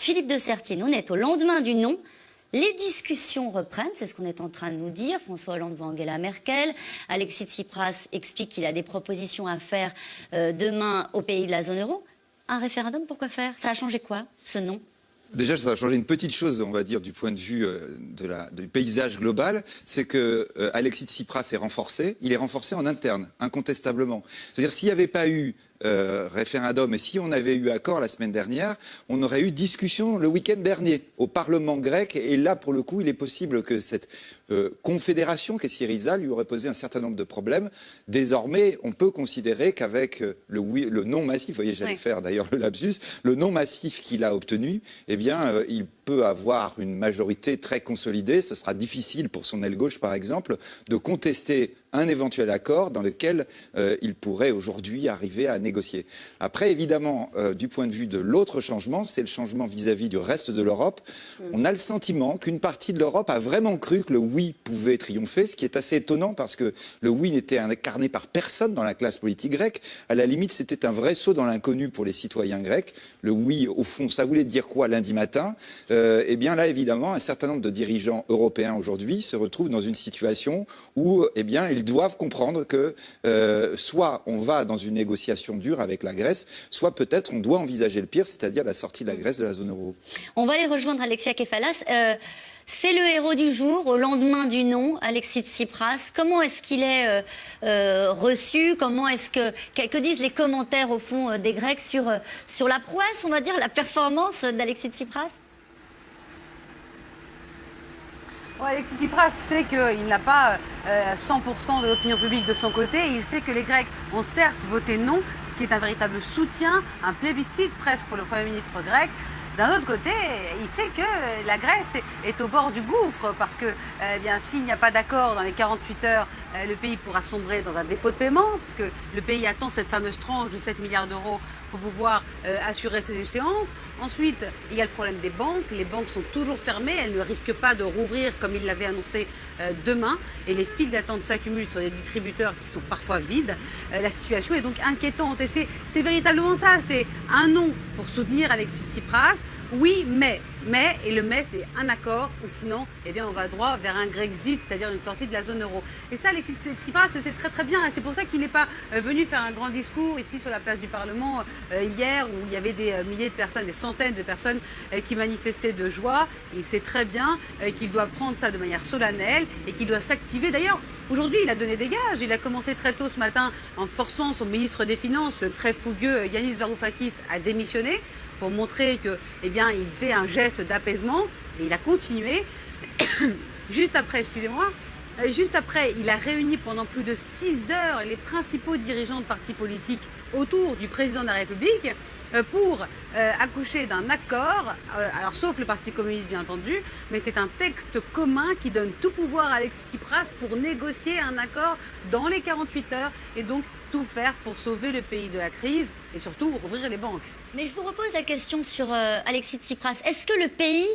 Philippe de Sertine, on est au lendemain du non. Les discussions reprennent, c'est ce qu'on est en train de nous dire. François Hollande voit Angela Merkel. Alexis Tsipras explique qu'il a des propositions à faire demain aux pays de la zone euro. Un référendum, pourquoi faire? Ça a changé quoi, ce non? Déjà, ça a changé une petite chose, on va dire, du point de vue du paysage global, c'est que Alexis Tsipras est renforcé. Il est renforcé en interne, incontestablement. C'est-à-dire, s'il n'y avait pas eu référendum et si on avait eu accord la semaine dernière, on aurait eu discussion le week-end dernier au Parlement grec. Et là, pour le coup, il est possible que cette confédération qu'est Syriza lui aurait posé un certain nombre de problèmes. Désormais, on peut considérer qu'avec le non massif, vous voyez, j'allais faire d'ailleurs le lapsus, le non massif qu'il a obtenu, eh bien, il peut avoir une majorité très consolidée. Ce sera difficile pour son aile gauche, par exemple, de contester un éventuel accord dans lequel il pourrait aujourd'hui arriver à négocier. Après, évidemment, du point de vue de l'autre changement, c'est le changement vis-à-vis du reste de l'Europe. On a le sentiment qu'une partie de l'Europe a vraiment cru que le oui pouvait triompher, ce qui est assez étonnant parce que le oui n'était incarné par personne dans la classe politique grecque. À la limite, c'était un vrai saut dans l'inconnu pour les citoyens grecs. Le oui, au fond, ça voulait dire quoi lundi matin? Eh bien là, évidemment, un certain nombre de dirigeants européens aujourd'hui se retrouvent dans une situation où, eh bien, ils doivent comprendre que soit on va dans une négociation dure avec la Grèce, soit peut-être on doit envisager le pire, c'est-à-dire la sortie de la Grèce de la zone euro. On va aller rejoindre Alexia Kefalas. C'est le héros du jour, au lendemain du non, Alexis Tsipras. Comment est-ce qu'il est reçu? Que disent les commentaires, au fond, des Grecs sur la prouesse, on va dire, la performance d'Alexis Tsipras? Alexis Tsipras sait qu'il n'a pas 100% de l'opinion publique de son côté. Il sait que les Grecs ont certes voté non, ce qui est un véritable soutien, un plébiscite presque pour le Premier ministre grec. D'un autre côté, il sait que la Grèce est au bord du gouffre parce que s'il n'y a pas d'accord dans les 48 heures, le pays pourra sombrer dans un défaut de paiement parce que le pays attend cette fameuse tranche de 7 milliards d'euros pour pouvoir assurer ses échéances. Ensuite, il y a le problème des banques. Les banques sont toujours fermées. Elles ne risquent pas de rouvrir comme ils l'avaient annoncé demain. Et les files d'attente s'accumulent sur les distributeurs qui sont parfois vides. La situation est donc inquiétante. Et c'est véritablement ça. C'est un non pour soutenir Alexis Tsipras. Oui, mais, et le mais, c'est un accord, ou sinon, eh bien, on va droit vers un Grexit, c'est-à-dire une sortie de la zone euro. Et ça, Alexis Tsipras le sait très très bien, et c'est pour ça qu'il n'est pas venu faire un grand discours ici sur la place du Parlement hier, où il y avait des milliers de personnes, des centaines de personnes qui manifestaient de joie. Il sait très bien qu'il doit prendre ça de manière solennelle et qu'il doit s'activer. D'ailleurs, aujourd'hui, il a donné des gages. Il a commencé très tôt ce matin en forçant son ministre des Finances, le très fougueux Yanis Varoufakis, à démissionner, pour montrer que, eh bien, il fait un geste d'apaisement, et il a continué. Juste après, il a réuni pendant plus de 6 heures les principaux dirigeants de partis politiques autour du président de la République pour accoucher d'un accord, alors sauf le Parti communiste bien entendu, mais c'est un texte commun qui donne tout pouvoir à Alexis Tsipras pour négocier un accord dans les 48 heures et donc tout faire pour sauver le pays de la crise et surtout rouvrir les banques. Mais je vous repose la question sur Alexis Tsipras. Est-ce que le pays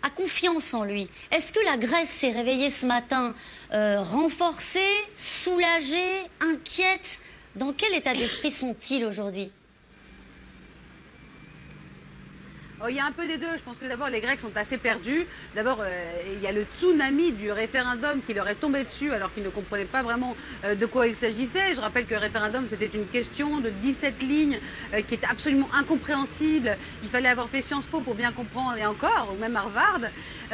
a confiance en lui? Est-ce que la Grèce s'est réveillée ce matin renforcée, soulagée, inquiète? Dans quel état d'esprit sont-ils aujourd'hui? Il y a un peu des deux. Je pense que d'abord, les Grecs sont assez perdus. D'abord, il y a le tsunami du référendum qui leur est tombé dessus alors qu'ils ne comprenaient pas vraiment de quoi il s'agissait. Je rappelle que le référendum, c'était une question de 17 lignes qui était absolument incompréhensible. Il fallait avoir fait Sciences Po pour bien comprendre, et encore, ou même Harvard.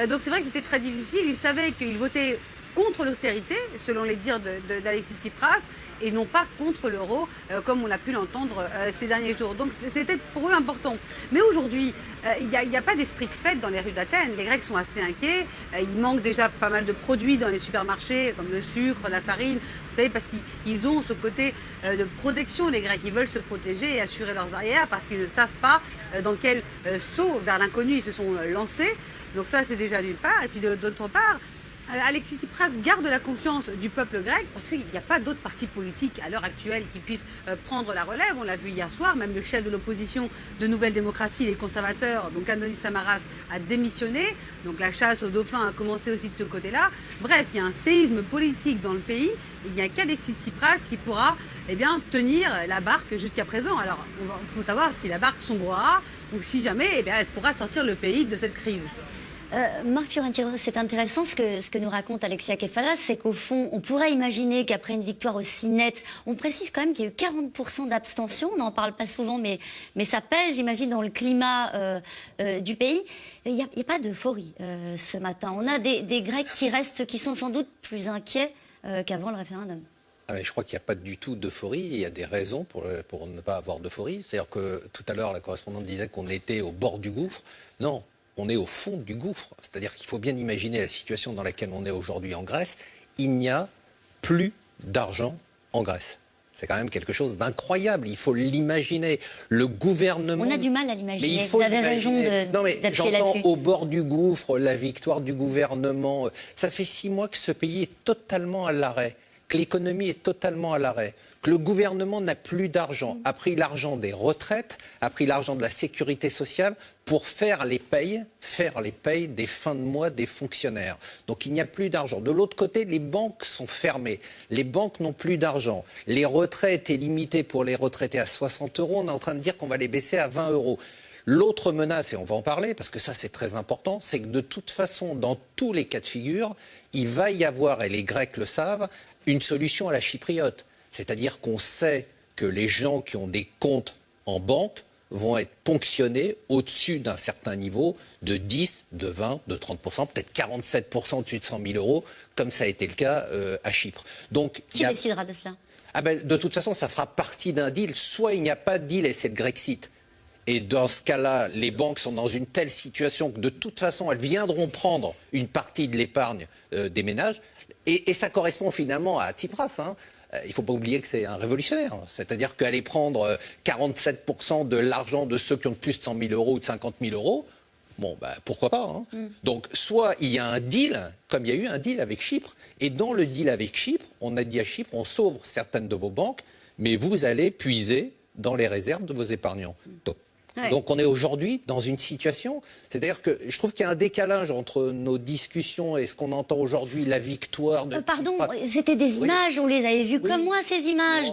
Donc c'est vrai que c'était très difficile. Ils savaient qu'ils votaient contre l'austérité, selon les dires d'Alexis Tsipras, et non pas contre l'euro, comme on a pu l'entendre ces derniers jours. Donc c'était pour eux important. Mais aujourd'hui, il n'y a pas d'esprit de fête dans les rues d'Athènes. Les Grecs sont assez inquiets. Il manque déjà pas mal de produits dans les supermarchés, comme le sucre, la farine. Vous savez, parce qu'ils ont ce côté de protection, les Grecs. Ils veulent se protéger et assurer leurs arrières parce qu'ils ne savent pas dans quel saut vers l'inconnu ils se sont lancés. Donc ça, c'est déjà d'une part. Et puis d'autre part, Alexis Tsipras garde la confiance du peuple grec parce qu'il n'y a pas d'autres partis politiques à l'heure actuelle qui puissent prendre la relève. On l'a vu hier soir, même le chef de l'opposition de Nouvelle Démocratie, les conservateurs, donc Anaïs Samaras, a démissionné. Donc la chasse aux dauphins a commencé aussi de ce côté-là. Bref, il y a un séisme politique dans le pays. Il n'y a qu'Alexis Tsipras qui pourra tenir la barque jusqu'à présent. Alors, il faut savoir si la barque sombrera ou si jamais, eh bien, elle pourra sortir le pays de cette crise. Marc Fiorentino, c'est intéressant ce que nous raconte Alexia Kefalas, c'est qu'au fond, on pourrait imaginer qu'après une victoire aussi nette, on précise quand même qu'il y a eu 40% d'abstention, on n'en parle pas souvent, mais ça pèse, j'imagine, dans le climat du pays. Il n'y a pas d'euphorie ce matin. On a des Grecs qui sont sans doute plus inquiets qu'avant le référendum. Ah mais je crois qu'il n'y a pas du tout d'euphorie. Il y a des raisons pour ne pas avoir d'euphorie. C'est-à-dire que tout à l'heure, la correspondante disait qu'on était au bord du gouffre. Non, on est au fond du gouffre. C'est-à-dire qu'il faut bien imaginer la situation dans laquelle on est aujourd'hui en Grèce. Il n'y a plus d'argent en Grèce. C'est quand même quelque chose d'incroyable. Il faut l'imaginer. Le gouvernement... On a du mal à l'imaginer. Vous avez raison d'appuyer là-dessus. J'entends au bord du gouffre la victoire du gouvernement. Ça fait 6 mois que ce pays est totalement à l'arrêt, que l'économie est totalement à l'arrêt, que le gouvernement n'a plus d'argent, a pris l'argent des retraites, a pris l'argent de la sécurité sociale pour faire les payes des fins de mois des fonctionnaires. Donc il n'y a plus d'argent. De l'autre côté, les banques sont fermées. Les banques n'ont plus d'argent. Les retraites étaient limitées pour les retraités à 60 euros. On est en train de dire qu'on va les baisser à 20 euros. L'autre menace, et on va en parler parce que ça c'est très important, c'est que de toute façon, dans tous les cas de figure, il va y avoir, et les Grecs le savent, une solution à la chypriote. C'est-à-dire qu'on sait que les gens qui ont des comptes en banque vont être ponctionnés au-dessus d'un certain niveau de 10, de 20, de 30%, peut-être 47% au-dessus de 100 000 euros, comme ça a été le cas à Chypre. Donc, qui décidera de cela? De toute façon, ça fera partie d'un deal. Soit il n'y a pas de deal et c'est le Grexit. Et dans ce cas-là, les banques sont dans une telle situation que de toute façon, elles viendront prendre une partie de l'épargne des ménages. Et ça correspond finalement à Tsipras. Hein. Il ne faut pas oublier que c'est un révolutionnaire. C'est-à-dire qu'aller prendre 47% de l'argent de ceux qui ont plus de 100 000 euros ou de 50 000 euros, pourquoi pas. Hein. Donc, soit il y a un deal, comme il y a eu un deal avec Chypre. Et dans le deal avec Chypre, on a dit à Chypre, on sauve certaines de vos banques, mais vous allez puiser dans les réserves de vos épargnants. Donc on est aujourd'hui dans une situation, c'est-à-dire que je trouve qu'il y a un décalage entre nos discussions et ce qu'on entend aujourd'hui, la victoire de... Pardon, c'était des images, on les avait vues comme moi, ces images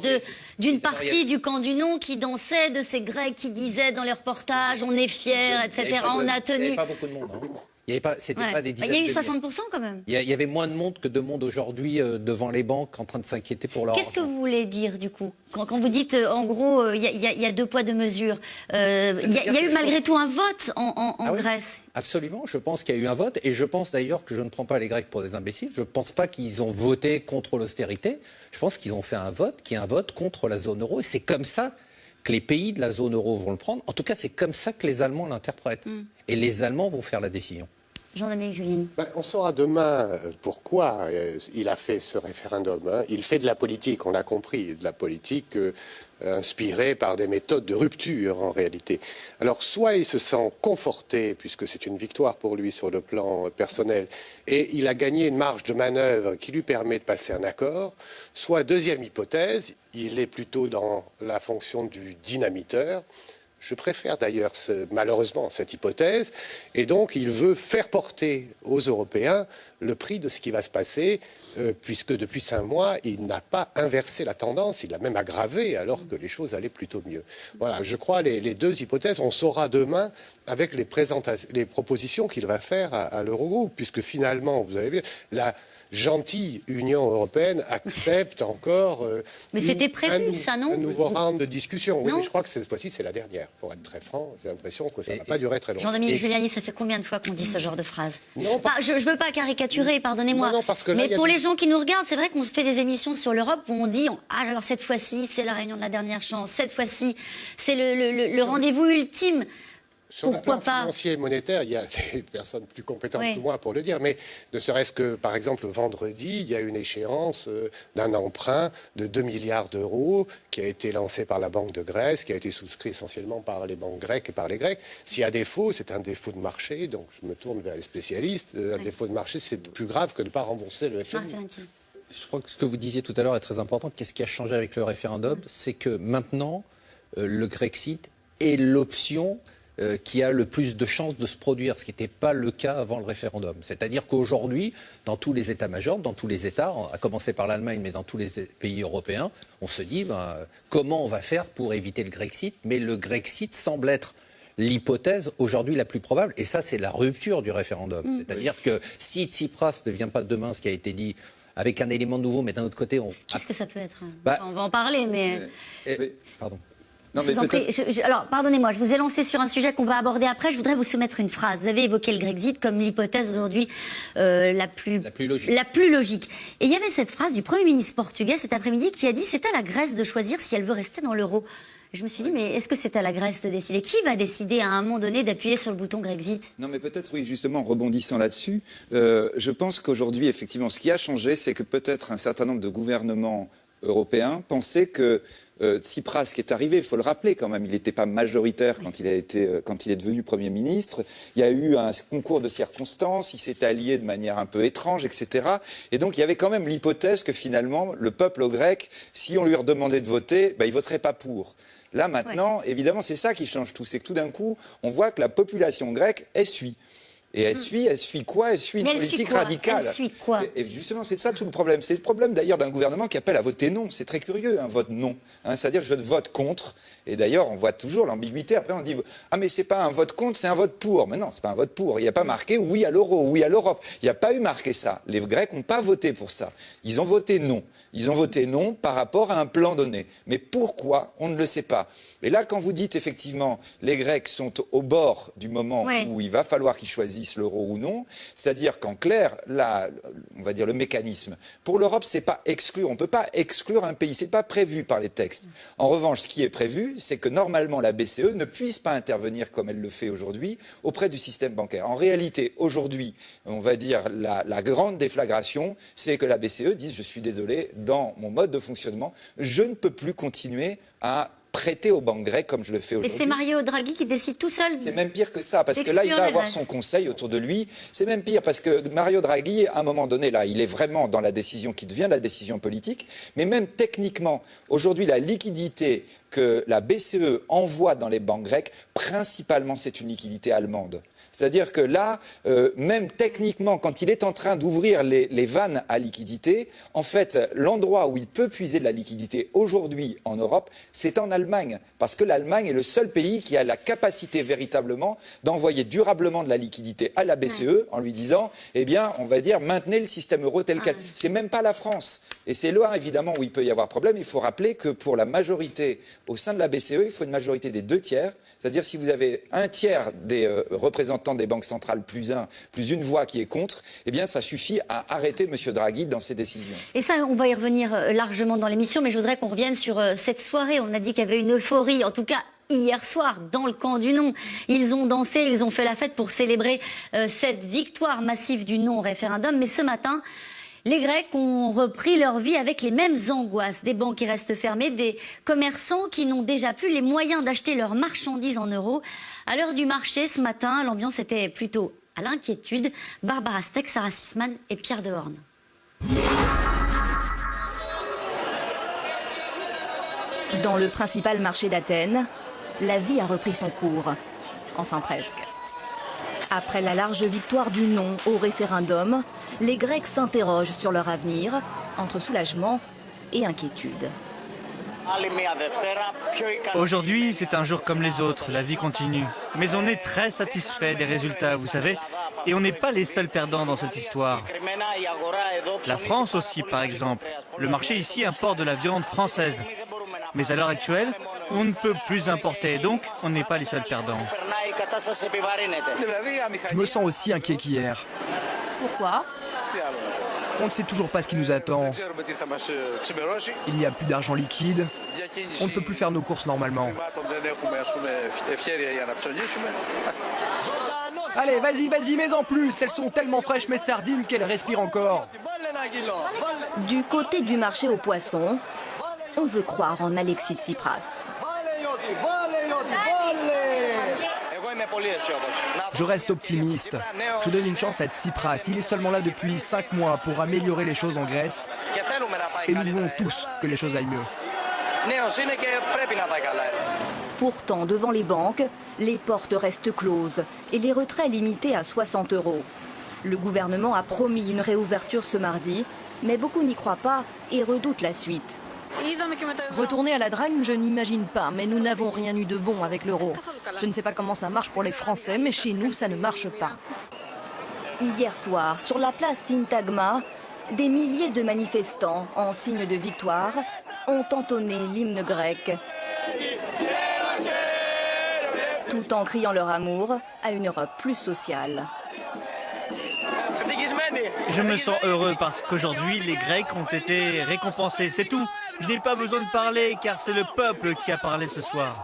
d'une partie du camp du non qui dansait, de ces Grecs qui disaient dans les reportages, on est fiers, etc. On a tenu... Il n'y avait pas beaucoup de monde. Hein. Pas des dizaines. Il y a eu 60% quand même. Il y avait moins de monde que de monde aujourd'hui devant les banques en train de s'inquiéter pour leur argent. Qu'est-ce que vous voulez dire du coup quand vous dites en gros il y a 2 poids 2 mesures, il y a eu malgré tout un vote en Grèce. Oui, absolument, je pense qu'il y a eu un vote et je pense d'ailleurs que je ne prends pas les Grecs pour des imbéciles. Je ne pense pas qu'ils ont voté contre l'austérité. Je pense qu'ils ont fait un vote qui est un vote contre la zone euro et c'est comme ça que les pays de la zone euro vont le prendre. En tout cas, c'est comme ça que les Allemands l'interprètent. Et les Allemands vont faire la décision. Jean-Dominique Giuliani. On saura demain pourquoi il a fait ce référendum. Hein. Il fait de la politique, on l'a compris, de la politique inspirée par des méthodes de rupture en réalité. Alors soit il se sent conforté, puisque c'est une victoire pour lui sur le plan personnel, et il a gagné une marge de manœuvre qui lui permet de passer un accord, soit deuxième hypothèse, il est plutôt dans la fonction du dynamiteur. Je préfère d'ailleurs malheureusement cette hypothèse. Et donc, il veut faire porter aux Européens le prix de ce qui va se passer, puisque depuis 5 mois, il n'a pas inversé la tendance, il l'a même aggravé, alors que les choses allaient plutôt mieux. Voilà, je crois les 2 hypothèses, on saura demain avec les propositions qu'il va faire à l'Eurogroupe, puisque finalement, vous avez vu, la gentille Union européenne accepte encore mais c'était prévu, ça, non? Un nouveau round de discussion. Oui, non, mais je crois que cette fois-ci, c'est la dernière. Pour être très franc, j'ai l'impression que ça ne va pas durer très longtemps. Jean-Dominique Giuliani, ça fait combien de fois qu'on dit ce genre de phrase? Non, je ne veux pas caricaturer, pardonnez-moi. Non, parce que là, mais pour les gens qui nous regardent, c'est vrai qu'on se fait des émissions sur l'Europe où on dit alors cette fois-ci, c'est la réunion de la dernière chance. Cette fois-ci, c'est le rendez-vous ultime. Sur le plan financier et monétaire, il y a des personnes plus compétentes que moi pour le dire, mais ne serait-ce que, par exemple, vendredi, il y a une échéance d'un emprunt de 2 milliards d'euros qui a été lancé par la Banque de Grèce, qui a été souscrit essentiellement par les banques grecques et par les Grecs. S'il y a défaut, c'est un défaut de marché, donc je me tourne vers les spécialistes. Un défaut de marché, c'est plus grave que de ne pas rembourser le FMI. Je crois que ce que vous disiez tout à l'heure est très important. Qu'est-ce qui a changé avec le référendum? C'est que maintenant, le Grexit est l'option qui a le plus de chances de se produire, ce qui n'était pas le cas avant le référendum. C'est-à-dire qu'aujourd'hui, dans tous les états-majors, dans tous les États, à commencer par l'Allemagne, mais dans tous les pays européens, on se dit comment on va faire pour éviter le Grexit. Mais le Grexit semble être l'hypothèse aujourd'hui la plus probable. Et ça, c'est la rupture du référendum. C'est-à-dire que si Tsipras ne devient pas demain, ce qui a été dit, avec un élément nouveau, mais d'un autre côté, Qu'est-ce que ça peut être? Bah, On va en parler, mais... Pardon. Non, Je mais vous en prie. peut-être- Alors, pardonnez-moi, je vous ai lancé sur un sujet qu'on va aborder après. Je voudrais vous soumettre une phrase. Vous avez évoqué le Grexit comme l'hypothèse aujourd'hui la plus logique. La plus logique. Et il y avait cette phrase du Premier ministre portugais cet après-midi qui a dit « c'est à la Grèce de choisir si elle veut rester dans l'euro ». Je me suis dit, mais est-ce que c'est à la Grèce de décider? Qui va décider à un moment donné d'appuyer sur le bouton Grexit? Non, mais peut-être, oui, justement, en rebondissant là-dessus, je pense qu'aujourd'hui, effectivement, ce qui a changé, c'est que peut-être un certain nombre de gouvernements européens pensaient que Tsipras, qui est arrivé, il faut le rappeler quand même, il n'était pas majoritaire quand il est devenu Premier ministre. Il y a eu un concours de circonstances, il s'est allié de manière un peu étrange, etc. Et donc il y avait quand même l'hypothèse que finalement, le peuple grec, si on lui redemandait de voter, il ne voterait pas pour. Là maintenant, évidemment, c'est ça qui change tout. C'est que tout d'un coup, on voit que la population grecque, elle suit. Et elle suit quoi? Elle suit une politique radicale. Elle suit quoi? Et justement, c'est ça tout le problème. C'est le problème d'ailleurs d'un gouvernement qui appelle à voter non. C'est très curieux, un vote non. C'est-à-dire je vote contre. Et d'ailleurs, on voit toujours l'ambiguïté. Après, on dit ah mais c'est pas un vote contre, c'est un vote pour. Mais non, c'est pas un vote pour. Il n'y a pas marqué oui à l'euro, oui à l'Europe. Il n'y a pas eu marqué ça. Les Grecs n'ont pas voté pour ça. Ils ont voté non. Ils ont voté non par rapport à un plan donné. Mais pourquoi? On ne le sait pas. Et là, quand vous dites effectivement les Grecs sont au bord du moment où il va falloir qu'ils choisissent l'euro ou non, c'est-à-dire qu'en clair, là, on va dire le mécanisme, pour l'Europe, c'est pas exclure. On ne peut pas exclure un pays. C'est pas prévu par les textes. En revanche, ce qui est prévu, c'est que normalement la BCE ne puisse pas intervenir comme elle le fait aujourd'hui auprès du système bancaire. En réalité, aujourd'hui, on va dire la grande déflagration, c'est que la BCE dise je suis désolé, dans mon mode de fonctionnement, je ne peux plus continuer à prêter aux banques grecques comme je le fais aujourd'hui. Et c'est Mario Draghi qui décide tout seul. C'est même pire que ça, parce que là, il va avoir son conseil autour de lui. C'est même pire, parce que Mario Draghi, à un moment donné, là, il est vraiment dans la décision qui devient la décision politique. Mais même techniquement, aujourd'hui, la liquidité que la BCE envoie dans les banques grecques, principalement, c'est une liquidité allemande. C'est-à-dire que là, même techniquement, quand il est en train d'ouvrir les vannes à liquidité, en fait, l'endroit où il peut puiser de la liquidité aujourd'hui en Europe, c'est en Allemagne. Parce que l'Allemagne est le seul pays qui a la capacité véritablement d'envoyer durablement de la liquidité à la BCE en lui disant, eh bien, on va dire, maintenez le système euro tel quel. C'est même pas la France. Et c'est là, évidemment, où il peut y avoir problème. Il faut rappeler que pour la majorité au sein de la BCE, il faut une majorité des 2 tiers. C'est-à-dire si vous avez un tiers des représentants des banques centrales plus une voix qui est contre, eh bien ça suffit à arrêter M. Draghi dans ses décisions. Et ça, on va y revenir largement dans l'émission, mais je voudrais qu'on revienne sur cette soirée. On a dit qu'il y avait une euphorie, en tout cas hier soir, dans le camp du non. Ils ont dansé, ils ont fait la fête pour célébrer cette victoire massive du non au référendum. Mais ce matin, les Grecs ont repris leur vie avec les mêmes angoisses. Des banques qui restent fermées, des commerçants qui n'ont déjà plus les moyens d'acheter leurs marchandises en euros. À l'heure du marché, ce matin, l'ambiance était plutôt à l'inquiétude. Barbara Steck, Sarah Sisman et Pierre Dehorne. Dans le principal marché d'Athènes, la vie a repris son cours. Enfin presque. Après la large victoire du non au référendum, les Grecs s'interrogent sur leur avenir, entre soulagement et inquiétude. Aujourd'hui, c'est un jour comme les autres, la vie continue. Mais on est très satisfait des résultats, vous savez, et on n'est pas les seuls perdants dans cette histoire. La France aussi, par exemple. Le marché ici importe de la viande française. Mais à l'heure actuelle, on ne peut plus importer, donc on n'est pas les seuls perdants. Je me sens aussi inquiet qu'hier. Pourquoi ? On ne sait toujours pas ce qui nous attend. Il n'y a plus d'argent liquide. On ne peut plus faire nos courses normalement. Allez, vas-y, mets en plus. Elles sont tellement fraîches, mes sardines, qu'elles respirent encore. Du côté du marché aux poissons, on veut croire en Alexis Tsipras. Je reste optimiste. Je donne une chance à Tsipras. Il est seulement là depuis 5 mois pour améliorer les choses en Grèce. Et nous voulons tous que les choses aillent mieux. Pourtant, devant les banques, les portes restent closes et les retraits limités à 60 €. Le gouvernement a promis une réouverture ce mardi, mais beaucoup n'y croient pas et redoutent la suite. Retourner à la dragne, je n'imagine pas, mais nous n'avons rien eu de bon avec l'euro. Je ne sais pas comment ça marche pour les Français, mais chez nous, ça ne marche pas. Hier soir, sur la place Syntagma, des milliers de manifestants, en signe de victoire, ont entonné l'hymne grec, tout en criant leur amour à une Europe plus sociale. Je me sens heureux parce qu'aujourd'hui, les Grecs ont été récompensés. C'est tout. Je n'ai pas besoin de parler car c'est le peuple qui a parlé ce soir.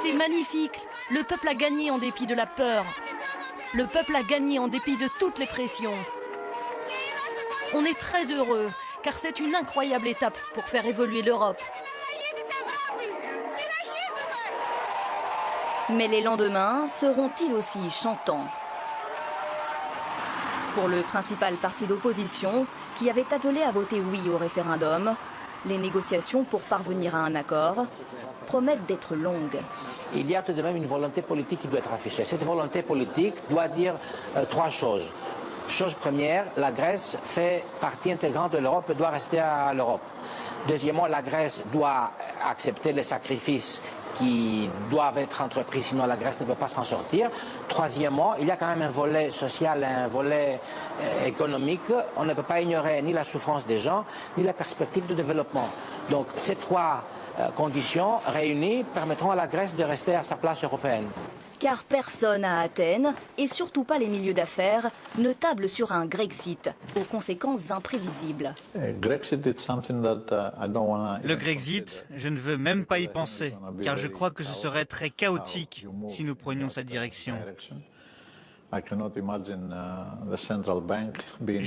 C'est magnifique. Le peuple a gagné en dépit de la peur. Le peuple a gagné en dépit de toutes les pressions. On est très heureux car c'est une incroyable étape pour faire évoluer l'Europe. Mais les lendemains seront-ils aussi chantants? Pour le principal parti d'opposition, qui avait appelé à voter oui au référendum, les négociations pour parvenir à un accord promettent d'être longues. Il y a tout de même une volonté politique qui doit être affichée. Cette volonté politique doit dire trois choses. Chose première, la Grèce fait partie intégrante de l'Europe et doit rester à l'Europe. Deuxièmement, la Grèce doit accepter les sacrifices qui doivent être entrepris, sinon la Grèce ne peut pas s'en sortir. Troisièmement, il y a quand même un volet social et un volet économique. On ne peut pas ignorer ni la souffrance des gens, ni la perspective de développement. Donc ces trois conditions réunies permettront à la Grèce de rester à sa place européenne. Car personne à Athènes, et surtout pas les milieux d'affaires, ne table sur un Grexit, aux conséquences imprévisibles. Le Grexit, je ne veux même pas y penser, car je crois que ce serait très chaotique si nous prenions cette direction. Je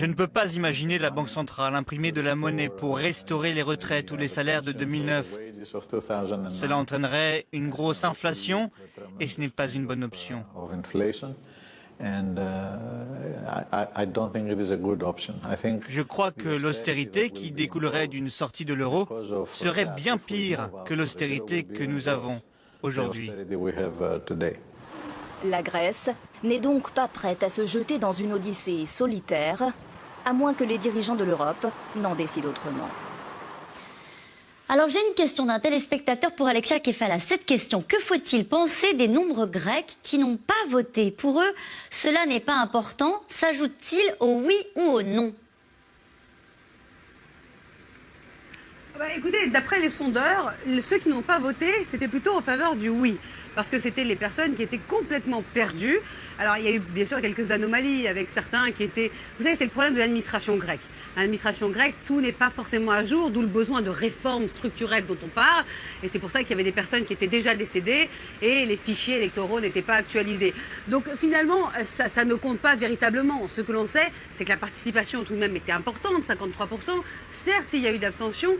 ne peux pas imaginer la Banque centrale imprimer de la monnaie pour restaurer les retraites ou les salaires de 2009. Cela entraînerait une grosse inflation et ce n'est pas une bonne option. Je crois que l'austérité qui découlerait d'une sortie de l'euro serait bien pire que l'austérité que nous avons aujourd'hui. La Grèce n'est donc pas prête à se jeter dans une odyssée solitaire, à moins que les dirigeants de l'Europe n'en décident autrement. Alors j'ai une question d'un téléspectateur pour Alexia Kefalas. Cette question, que faut-il penser des nombres grecs qui n'ont pas voté? Pour eux, cela n'est pas important. S'ajoute-t-il au oui ou au non? Écoutez, d'après les sondeurs, ceux qui n'ont pas voté, c'était plutôt en faveur du oui. Parce que c'était les personnes qui étaient complètement perdues. Alors, il y a eu bien sûr quelques anomalies avec certains qui étaient... Vous savez, c'est le problème de l'administration grecque. L'administration grecque, tout n'est pas forcément à jour, d'où le besoin de réformes structurelles dont on parle. Et c'est pour ça qu'il y avait des personnes qui étaient déjà décédées et les fichiers électoraux n'étaient pas actualisés. Donc finalement, ça ne compte pas véritablement. Ce que l'on sait, c'est que la participation tout de même était importante, 53%. Certes, il y a eu d'abstention,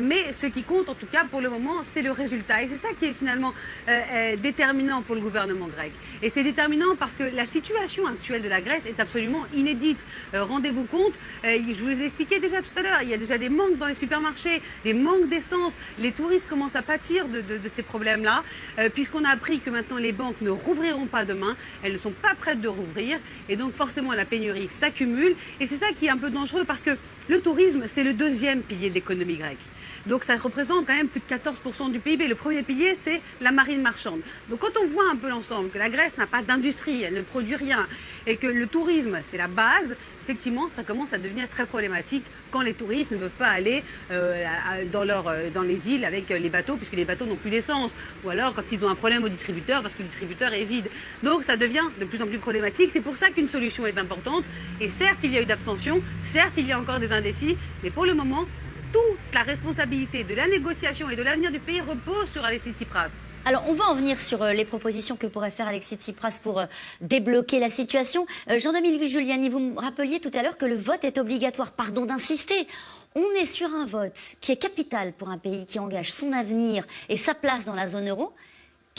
mais ce qui compte en tout cas pour le moment, c'est le résultat. Et c'est ça qui est finalement déterminant pour le gouvernement grec. Et c'est déterminant parce que la situation actuelle de la Grèce est absolument inédite. Rendez-vous compte, je vous ai expliqué déjà tout à l'heure, il y a déjà des manques dans les supermarchés, des manques d'essence. Les touristes commencent à pâtir de ces problèmes-là, puisqu'on a appris que maintenant les banques ne rouvriront pas demain, elles ne sont pas prêtes de rouvrir, et donc forcément la pénurie s'accumule. Et c'est ça qui est un peu dangereux, parce que le tourisme, c'est le deuxième pilier de l'économie grecque. Donc ça représente quand même plus de 14% du PIB. Le premier pilier, c'est la marine marchande. Donc quand on voit un peu l'ensemble, que la Grèce n'a pas d'industrie, elle ne produit rien, et que le tourisme, c'est la base, effectivement, ça commence à devenir très problématique quand les touristes ne peuvent pas aller dans les îles avec les bateaux, puisque les bateaux n'ont plus d'essence, ou alors quand ils ont un problème au distributeur, parce que le distributeur est vide. Donc ça devient de plus en plus problématique. C'est pour ça qu'une solution est importante. Et certes, il y a eu d'abstention, certes, il y a encore des indécis, mais pour le moment, toute la responsabilité de la négociation et de l'avenir du pays repose sur Alexis Tsipras. Alors, on va en venir sur les propositions que pourrait faire Alexis Tsipras pour débloquer la situation. Jean-Dominique Giuliani, vous me rappeliez tout à l'heure que le vote est obligatoire. Pardon d'insister. On est sur un vote qui est capital pour un pays qui engage son avenir et sa place dans la zone euro.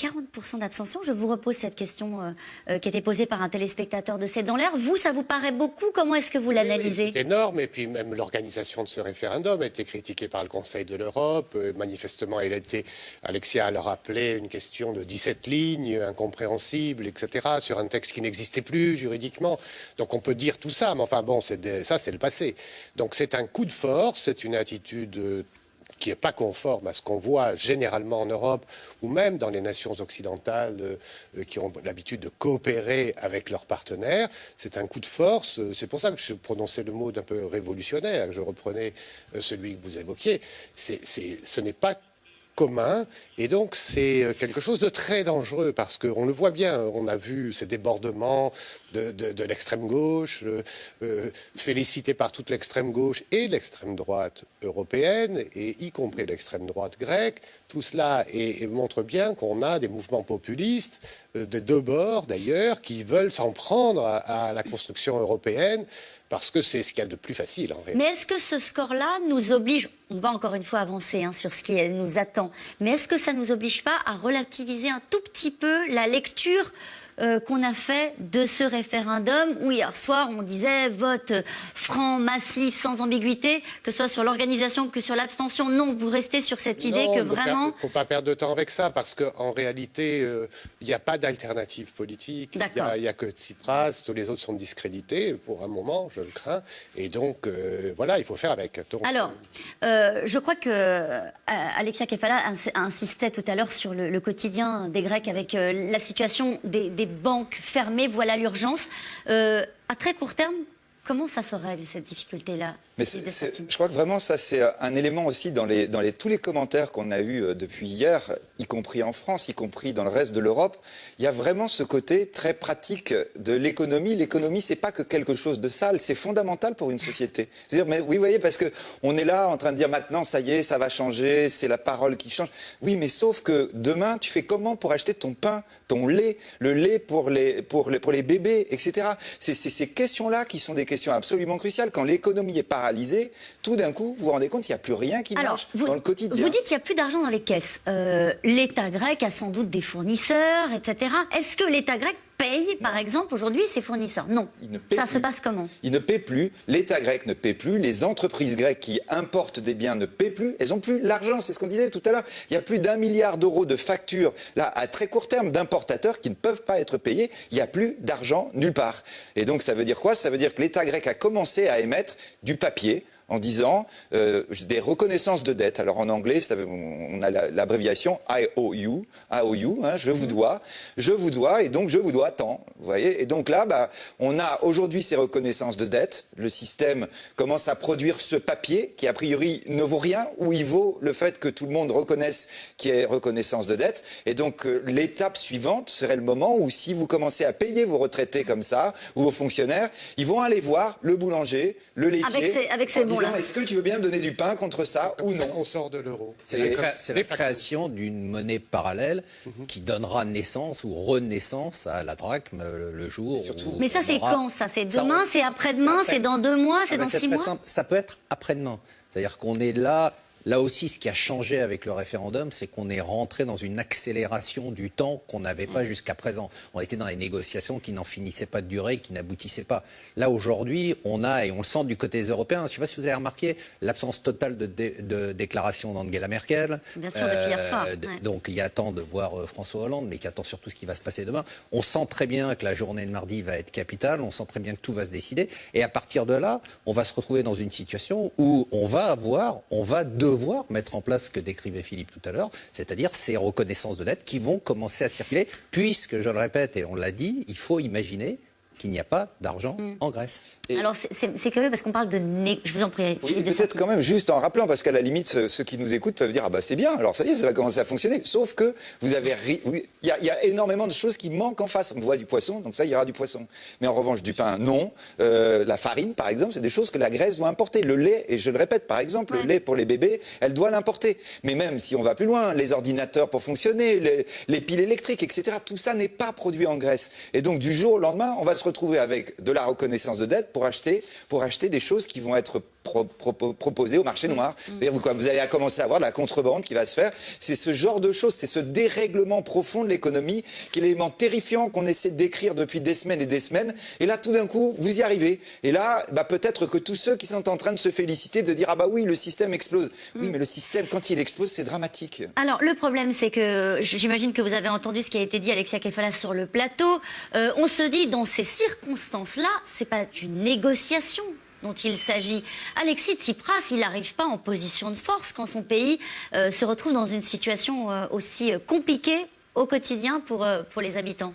40% d'abstention. Je vous repose cette question qui était posée par un téléspectateur de C'est dans l'air. Vous, ça vous paraît beaucoup? Comment est-ce que vous l'analysez? C'est énorme, et puis même l'organisation de ce référendum a été critiquée par le Conseil de l'Europe. Manifestement, Alexia l'a rappelé, une question de 17 lignes, incompréhensible, etc., sur un texte qui n'existait plus juridiquement. Donc on peut dire tout ça, mais enfin bon, ça c'est le passé. Donc c'est un coup de force, c'est une attitude qui n'est pas conforme à ce qu'on voit généralement en Europe ou même dans les nations occidentales qui ont l'habitude de coopérer avec leurs partenaires. C'est un coup de force. C'est pour ça que je prononçais le mot d'un peu révolutionnaire. Je reprenais celui que vous évoquiez. Ce n'est pas commun, et donc c'est quelque chose de très dangereux parce qu'on le voit bien, on a vu ces débordements de l'extrême gauche, félicités par toute l'extrême gauche et l'extrême droite européenne, et y compris l'extrême droite grecque. Tout cela montre bien qu'on a des mouvements populistes de deux bords d'ailleurs qui veulent s'en prendre à la construction européenne, parce que c'est ce qu'il y a de plus facile en réalité. Mais est-ce que ce score-là nous oblige, on va encore une fois avancer sur ce qui nous attend, mais est-ce que ça ne nous oblige pas à relativiser un tout petit peu la lecture qu'on a fait de ce référendum où hier soir on disait vote franc, massif, sans ambiguïté, que ce soit sur l'organisation que sur l'abstention? Non, vous restez sur cette idée que vraiment... Il ne faut pas perdre de temps avec ça, parce qu'en réalité, il n'y a pas d'alternative politique. Il n'y a que Tsipras, tous les autres sont discrédités pour un moment, je le crains. Et donc, voilà, il faut faire avec. Donc, alors, je crois que Alexia Kefalas insistait tout à l'heure sur le quotidien des Grecs avec la situation des banques fermées, voilà l'urgence. À très court terme, comment ça se règle, cette difficulté-là? Mais je crois que vraiment, ça, c'est un élément aussi dans tous les commentaires qu'on a eus depuis hier, y compris en France, y compris dans le reste de l'Europe. Il y a vraiment ce côté très pratique de l'économie. L'économie, c'est pas que quelque chose de sale, c'est fondamental pour une société. C'est-à-dire, mais oui, vous voyez, parce qu'on est là en train de dire maintenant, ça y est, ça va changer, c'est la parole qui change. Oui, mais sauf que demain, tu fais comment pour acheter ton pain, ton lait, le lait pour les bébés, etc. C'est ces questions-là qui sont des questions absolument cruciales. Quand l'économie est paralysée, tout d'un coup, vous vous rendez compte qu'il n'y a plus rien qui marche dans le quotidien. Vous dites qu'il n'y a plus d'argent dans les caisses. L'État grec a sans doute des fournisseurs, etc. Est-ce que l'État grec paye, par exemple, aujourd'hui ses fournisseurs? Non. Ça se passe comment? Il ne paie plus. L'État grec ne paie plus. Les entreprises grecques qui importent des biens ne paient plus. Elles n'ont plus l'argent. C'est ce qu'on disait tout à l'heure. Il y a plus d'1 milliard d'euros de factures, là, à très court terme, d'importateurs qui ne peuvent pas être payés. Il n'y a plus d'argent nulle part. Et donc, ça veut dire quoi? Ça veut dire que l'État grec a commencé à émettre du papier en disant des reconnaissances de dette. Alors en anglais, on a l'abréviation IOU, hein, je vous dois, et donc je vous dois tant. Vous voyez, et donc là, on a aujourd'hui ces reconnaissances de dette. Le système commence à produire ce papier qui a priori ne vaut rien, ou il vaut le fait que tout le monde reconnaisse qu'il y ait reconnaissance de dette. Et donc l'étape suivante serait le moment où si vous commencez à payer vos retraités comme ça, ou vos fonctionnaires, ils vont aller voir le boulanger, le laitier, avec ces bons. Est-ce que tu veux bien me donner du pain contre ça ou non? On sort de l'euro. C'est la création d'une monnaie parallèle qui donnera naissance ou renaissance à la drachme le jour où... Mais ça, c'est quand ça? C'est demain, c'est après-demain, c'est dans 2 mois, c'est dans 6 mois? Simple. Ça peut être après-demain. C'est-à-dire qu'on est là... Là aussi, ce qui a changé avec le référendum, c'est qu'on est rentré dans une accélération du temps qu'on n'avait pas jusqu'à présent. On était dans des négociations qui n'en finissaient pas de durer, qui n'aboutissaient pas. Là, aujourd'hui, on a, et on le sent du côté des Européens, je ne sais pas si vous avez remarqué, l'absence totale de déclaration d'Angela Merkel. Bien sûr, depuis hier soir. Donc, il attend de voir François Hollande, mais qui attend surtout ce qui va se passer demain. On sent très bien que la journée de mardi va être capitale, on sent très bien que tout va se décider. Et à partir de là, on va se retrouver dans une situation où on va devoir mettre en place ce que décrivait Philippe tout à l'heure, c'est-à-dire ces reconnaissances de dette qui vont commencer à circuler, puisque, je le répète, et on l'a dit, il faut imaginer qu'il n'y a pas d'argent en Grèce. Alors, c'est curieux parce qu'on parle de... Je vous en prie. Oui, peut-être quand même juste en rappelant, parce qu'à la limite, ceux qui nous écoutent peuvent dire « Ah bah c'est bien, alors ça y est, ça va commencer à fonctionner ». Sauf que vous avez... Il y a énormément de choses qui manquent en face. On voit du poisson, donc ça, il y aura du poisson. Mais en revanche, du pain, non. La farine, par exemple, c'est des choses que la Grèce doit importer. Le lait, et je le répète, par exemple, le lait pour les bébés, elle doit l'importer. Mais même si on va plus loin, les ordinateurs pour fonctionner, les piles électriques, etc., tout ça n'est pas produit en Grèce. Et donc, du jour au lendemain, on va se retrouver avec de la reconnaissance de dette pour acheter des choses qui vont être proposé au marché noir. Vous allez commencer à avoir de la contrebande qui va se faire. C'est ce genre de choses, c'est ce dérèglement profond de l'économie qui est l'élément terrifiant qu'on essaie de décrire depuis des semaines et des semaines. Et là, tout d'un coup, vous y arrivez. Et là, peut-être que tous ceux qui sont en train de se féliciter, de dire « Ah bah oui, le système explose ». Oui, mais le système, quand il explose, c'est dramatique. Alors, le problème, c'est que j'imagine que vous avez entendu ce qui a été dit, Alexia Kefalas, sur le plateau. On se dit, dans ces circonstances-là, c'est pas une négociation dont il s'agit. Alexis Tsipras, il n'arrive pas en position de force quand son pays se retrouve dans une situation aussi compliquée au quotidien pour les habitants.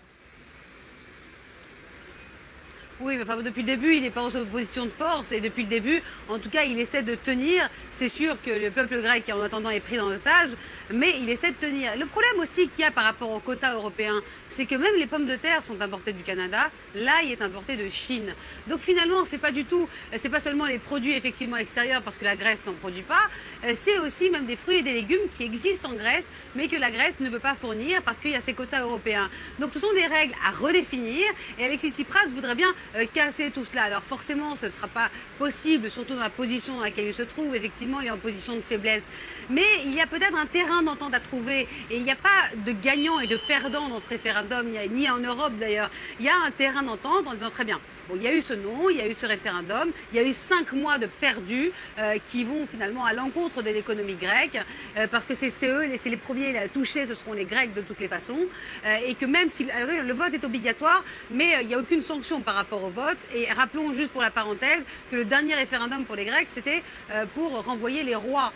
Oui, mais enfin, depuis le début, il n'est pas en position de force et depuis le début, en tout cas, il essaie de tenir. C'est sûr que le peuple grec, en attendant, est pris dans l'otage, mais il essaie de tenir. Le problème aussi qu'il y a par rapport aux quotas européens, c'est que même les pommes de terre sont importées du Canada, l'ail est importé de Chine. Donc finalement, c'est pas seulement les produits effectivement extérieurs parce que la Grèce n'en produit pas, c'est aussi même des fruits et des légumes qui existent en Grèce, mais que la Grèce ne peut pas fournir parce qu'il y a ces quotas européens. Donc ce sont des règles à redéfinir et Alexis Tsipras voudrait bien casser tout cela. Alors forcément, ce ne sera pas possible, surtout dans la position dans laquelle il se trouve. Effectivement, il est en position de faiblesse. Mais il y a peut-être un terrain d'entente à trouver. Et il n'y a pas de gagnants et de perdants dans ce référendum, ni en Europe d'ailleurs. Il y a un terrain d'entente en disant très bien. Bon, il y a eu ce non, il y a eu ce référendum, il y a eu 5 mois de perdus qui vont finalement à l'encontre de l'économie grecque, parce que c'est eux, c'est les premiers à toucher, ce seront les Grecs de toutes les façons, et que même si le vote est obligatoire, mais il n'y a aucune sanction par rapport au vote. Et rappelons juste pour la parenthèse que le dernier référendum pour les Grecs, c'était pour renvoyer les rois,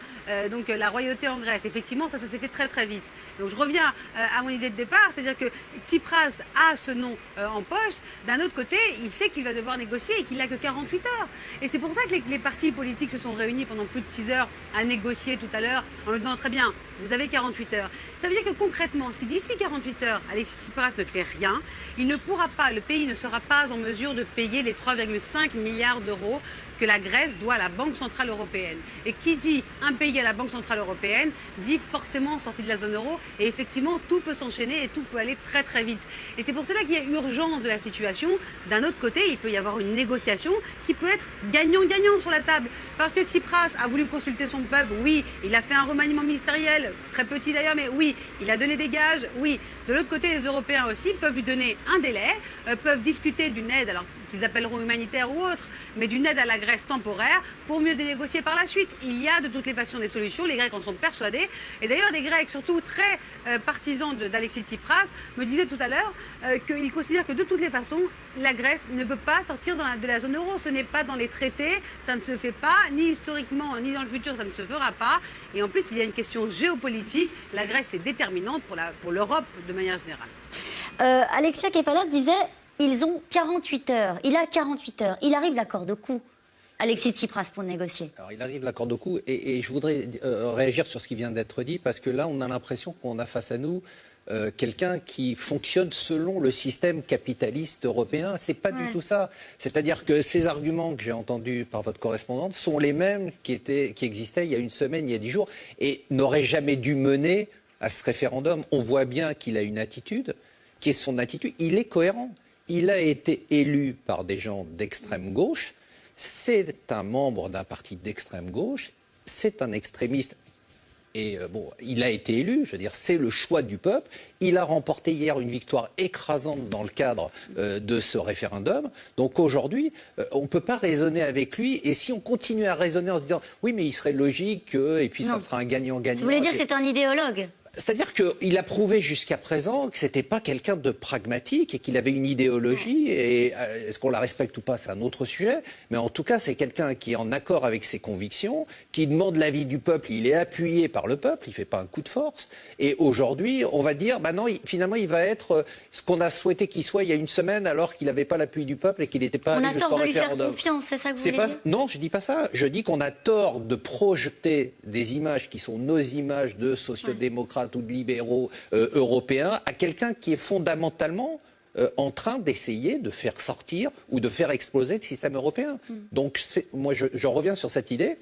donc la royauté en Grèce. Effectivement, ça s'est fait très très vite. Donc je reviens à mon idée de départ, c'est-à-dire que Tsipras a ce non en poche. D'un autre côté, il sait qu'il va devoir négocier et qu'il n'a que 48 heures. Et c'est pour ça que les partis politiques se sont réunis pendant plus de 6 heures à négocier tout à l'heure en lui disant très bien, vous avez 48 heures. Ça veut dire que concrètement, si d'ici 48 heures, Alexis Tsipras ne fait rien, il ne pourra pas, le pays ne sera pas en mesure de payer les 3,5 milliards d'euros que la Grèce doit à la Banque Centrale Européenne. Et qui dit un pays à la Banque Centrale Européenne, dit forcément sortie de la zone euro. Et effectivement, tout peut s'enchaîner et tout peut aller très très vite. Et c'est pour cela qu'il y a urgence de la situation. D'un autre côté, il peut y avoir une négociation qui peut être gagnant-gagnant sur la table. Parce que Tsipras a voulu consulter son peuple, oui. Il a fait un remaniement ministériel, très petit d'ailleurs, mais oui. Il a donné des gages, oui. De l'autre côté, les Européens aussi peuvent lui donner un délai, peuvent discuter d'une aide, alors qu'ils appelleront humanitaire ou autre, mais d'une aide à la Grèce temporaire pour mieux négocier par la suite. Il y a de toutes les façons des solutions, les Grecs en sont persuadés. Et d'ailleurs, des Grecs, surtout très partisans d'Alexis Tsipras, me disaient tout à l'heure qu'ils considèrent que de toutes les façons, la Grèce ne peut pas sortir de la zone euro. Ce n'est pas dans les traités, ça ne se fait pas, ni historiquement, ni dans le futur, ça ne se fera pas. Et en plus, il y a une question géopolitique. La Grèce est déterminante pour l'Europe de manière générale. Alexia Kefalas disait ils ont 48 heures. Il a 48 heures. Il arrive l'accord de coup, Alexis Tsipras, pour négocier. Alors, il arrive l'accord de coup. Et je voudrais réagir sur ce qui vient d'être dit, parce que là, on a l'impression qu'on a face à nous quelqu'un qui fonctionne selon le système capitaliste européen. C'est pas du tout ça. C'est-à-dire que ces arguments que j'ai entendus par votre correspondante sont les mêmes qui existaient il y a une semaine, il y a 10 jours, et n'auraient jamais dû mener à ce référendum. On voit bien qu'il a une attitude, qui est son attitude. Il est cohérent. Il a été élu par des gens d'extrême gauche. C'est un membre d'un parti d'extrême gauche. C'est un extrémiste. Et il a été élu, je veux dire, c'est le choix du peuple. Il a remporté hier une victoire écrasante dans le cadre de ce référendum. Donc aujourd'hui, on ne peut pas raisonner avec lui. Et si on continue à raisonner en se disant, oui, mais il serait logique que, et puis ça sera un gagnant-gagnant. Vous voulez dire que c'est un idéologue ? C'est-à-dire qu'il a prouvé jusqu'à présent que ce n'était pas quelqu'un de pragmatique et qu'il avait une idéologie. Et est-ce qu'on la respecte ou pas, c'est un autre sujet. Mais en tout cas, c'est quelqu'un qui est en accord avec ses convictions, qui demande l'avis du peuple. Il est appuyé par le peuple, il ne fait pas un coup de force. Et aujourd'hui, on va dire, non, finalement, il va être ce qu'on a souhaité qu'il soit il y a une semaine, alors qu'il n'avait pas l'appui du peuple et qu'il n'était pas allé jusqu'au référendum. On a tort de lui faire confiance, c'est ça que vous voulez dire ? Non, je ne dis pas ça. Je dis qu'on a tort de projeter des images qui sont nos images de sociodémocrates ou de libéraux européens à quelqu'un qui est fondamentalement en train d'essayer de faire sortir ou de faire exploser le système européen. Donc moi je reviens sur cette idée,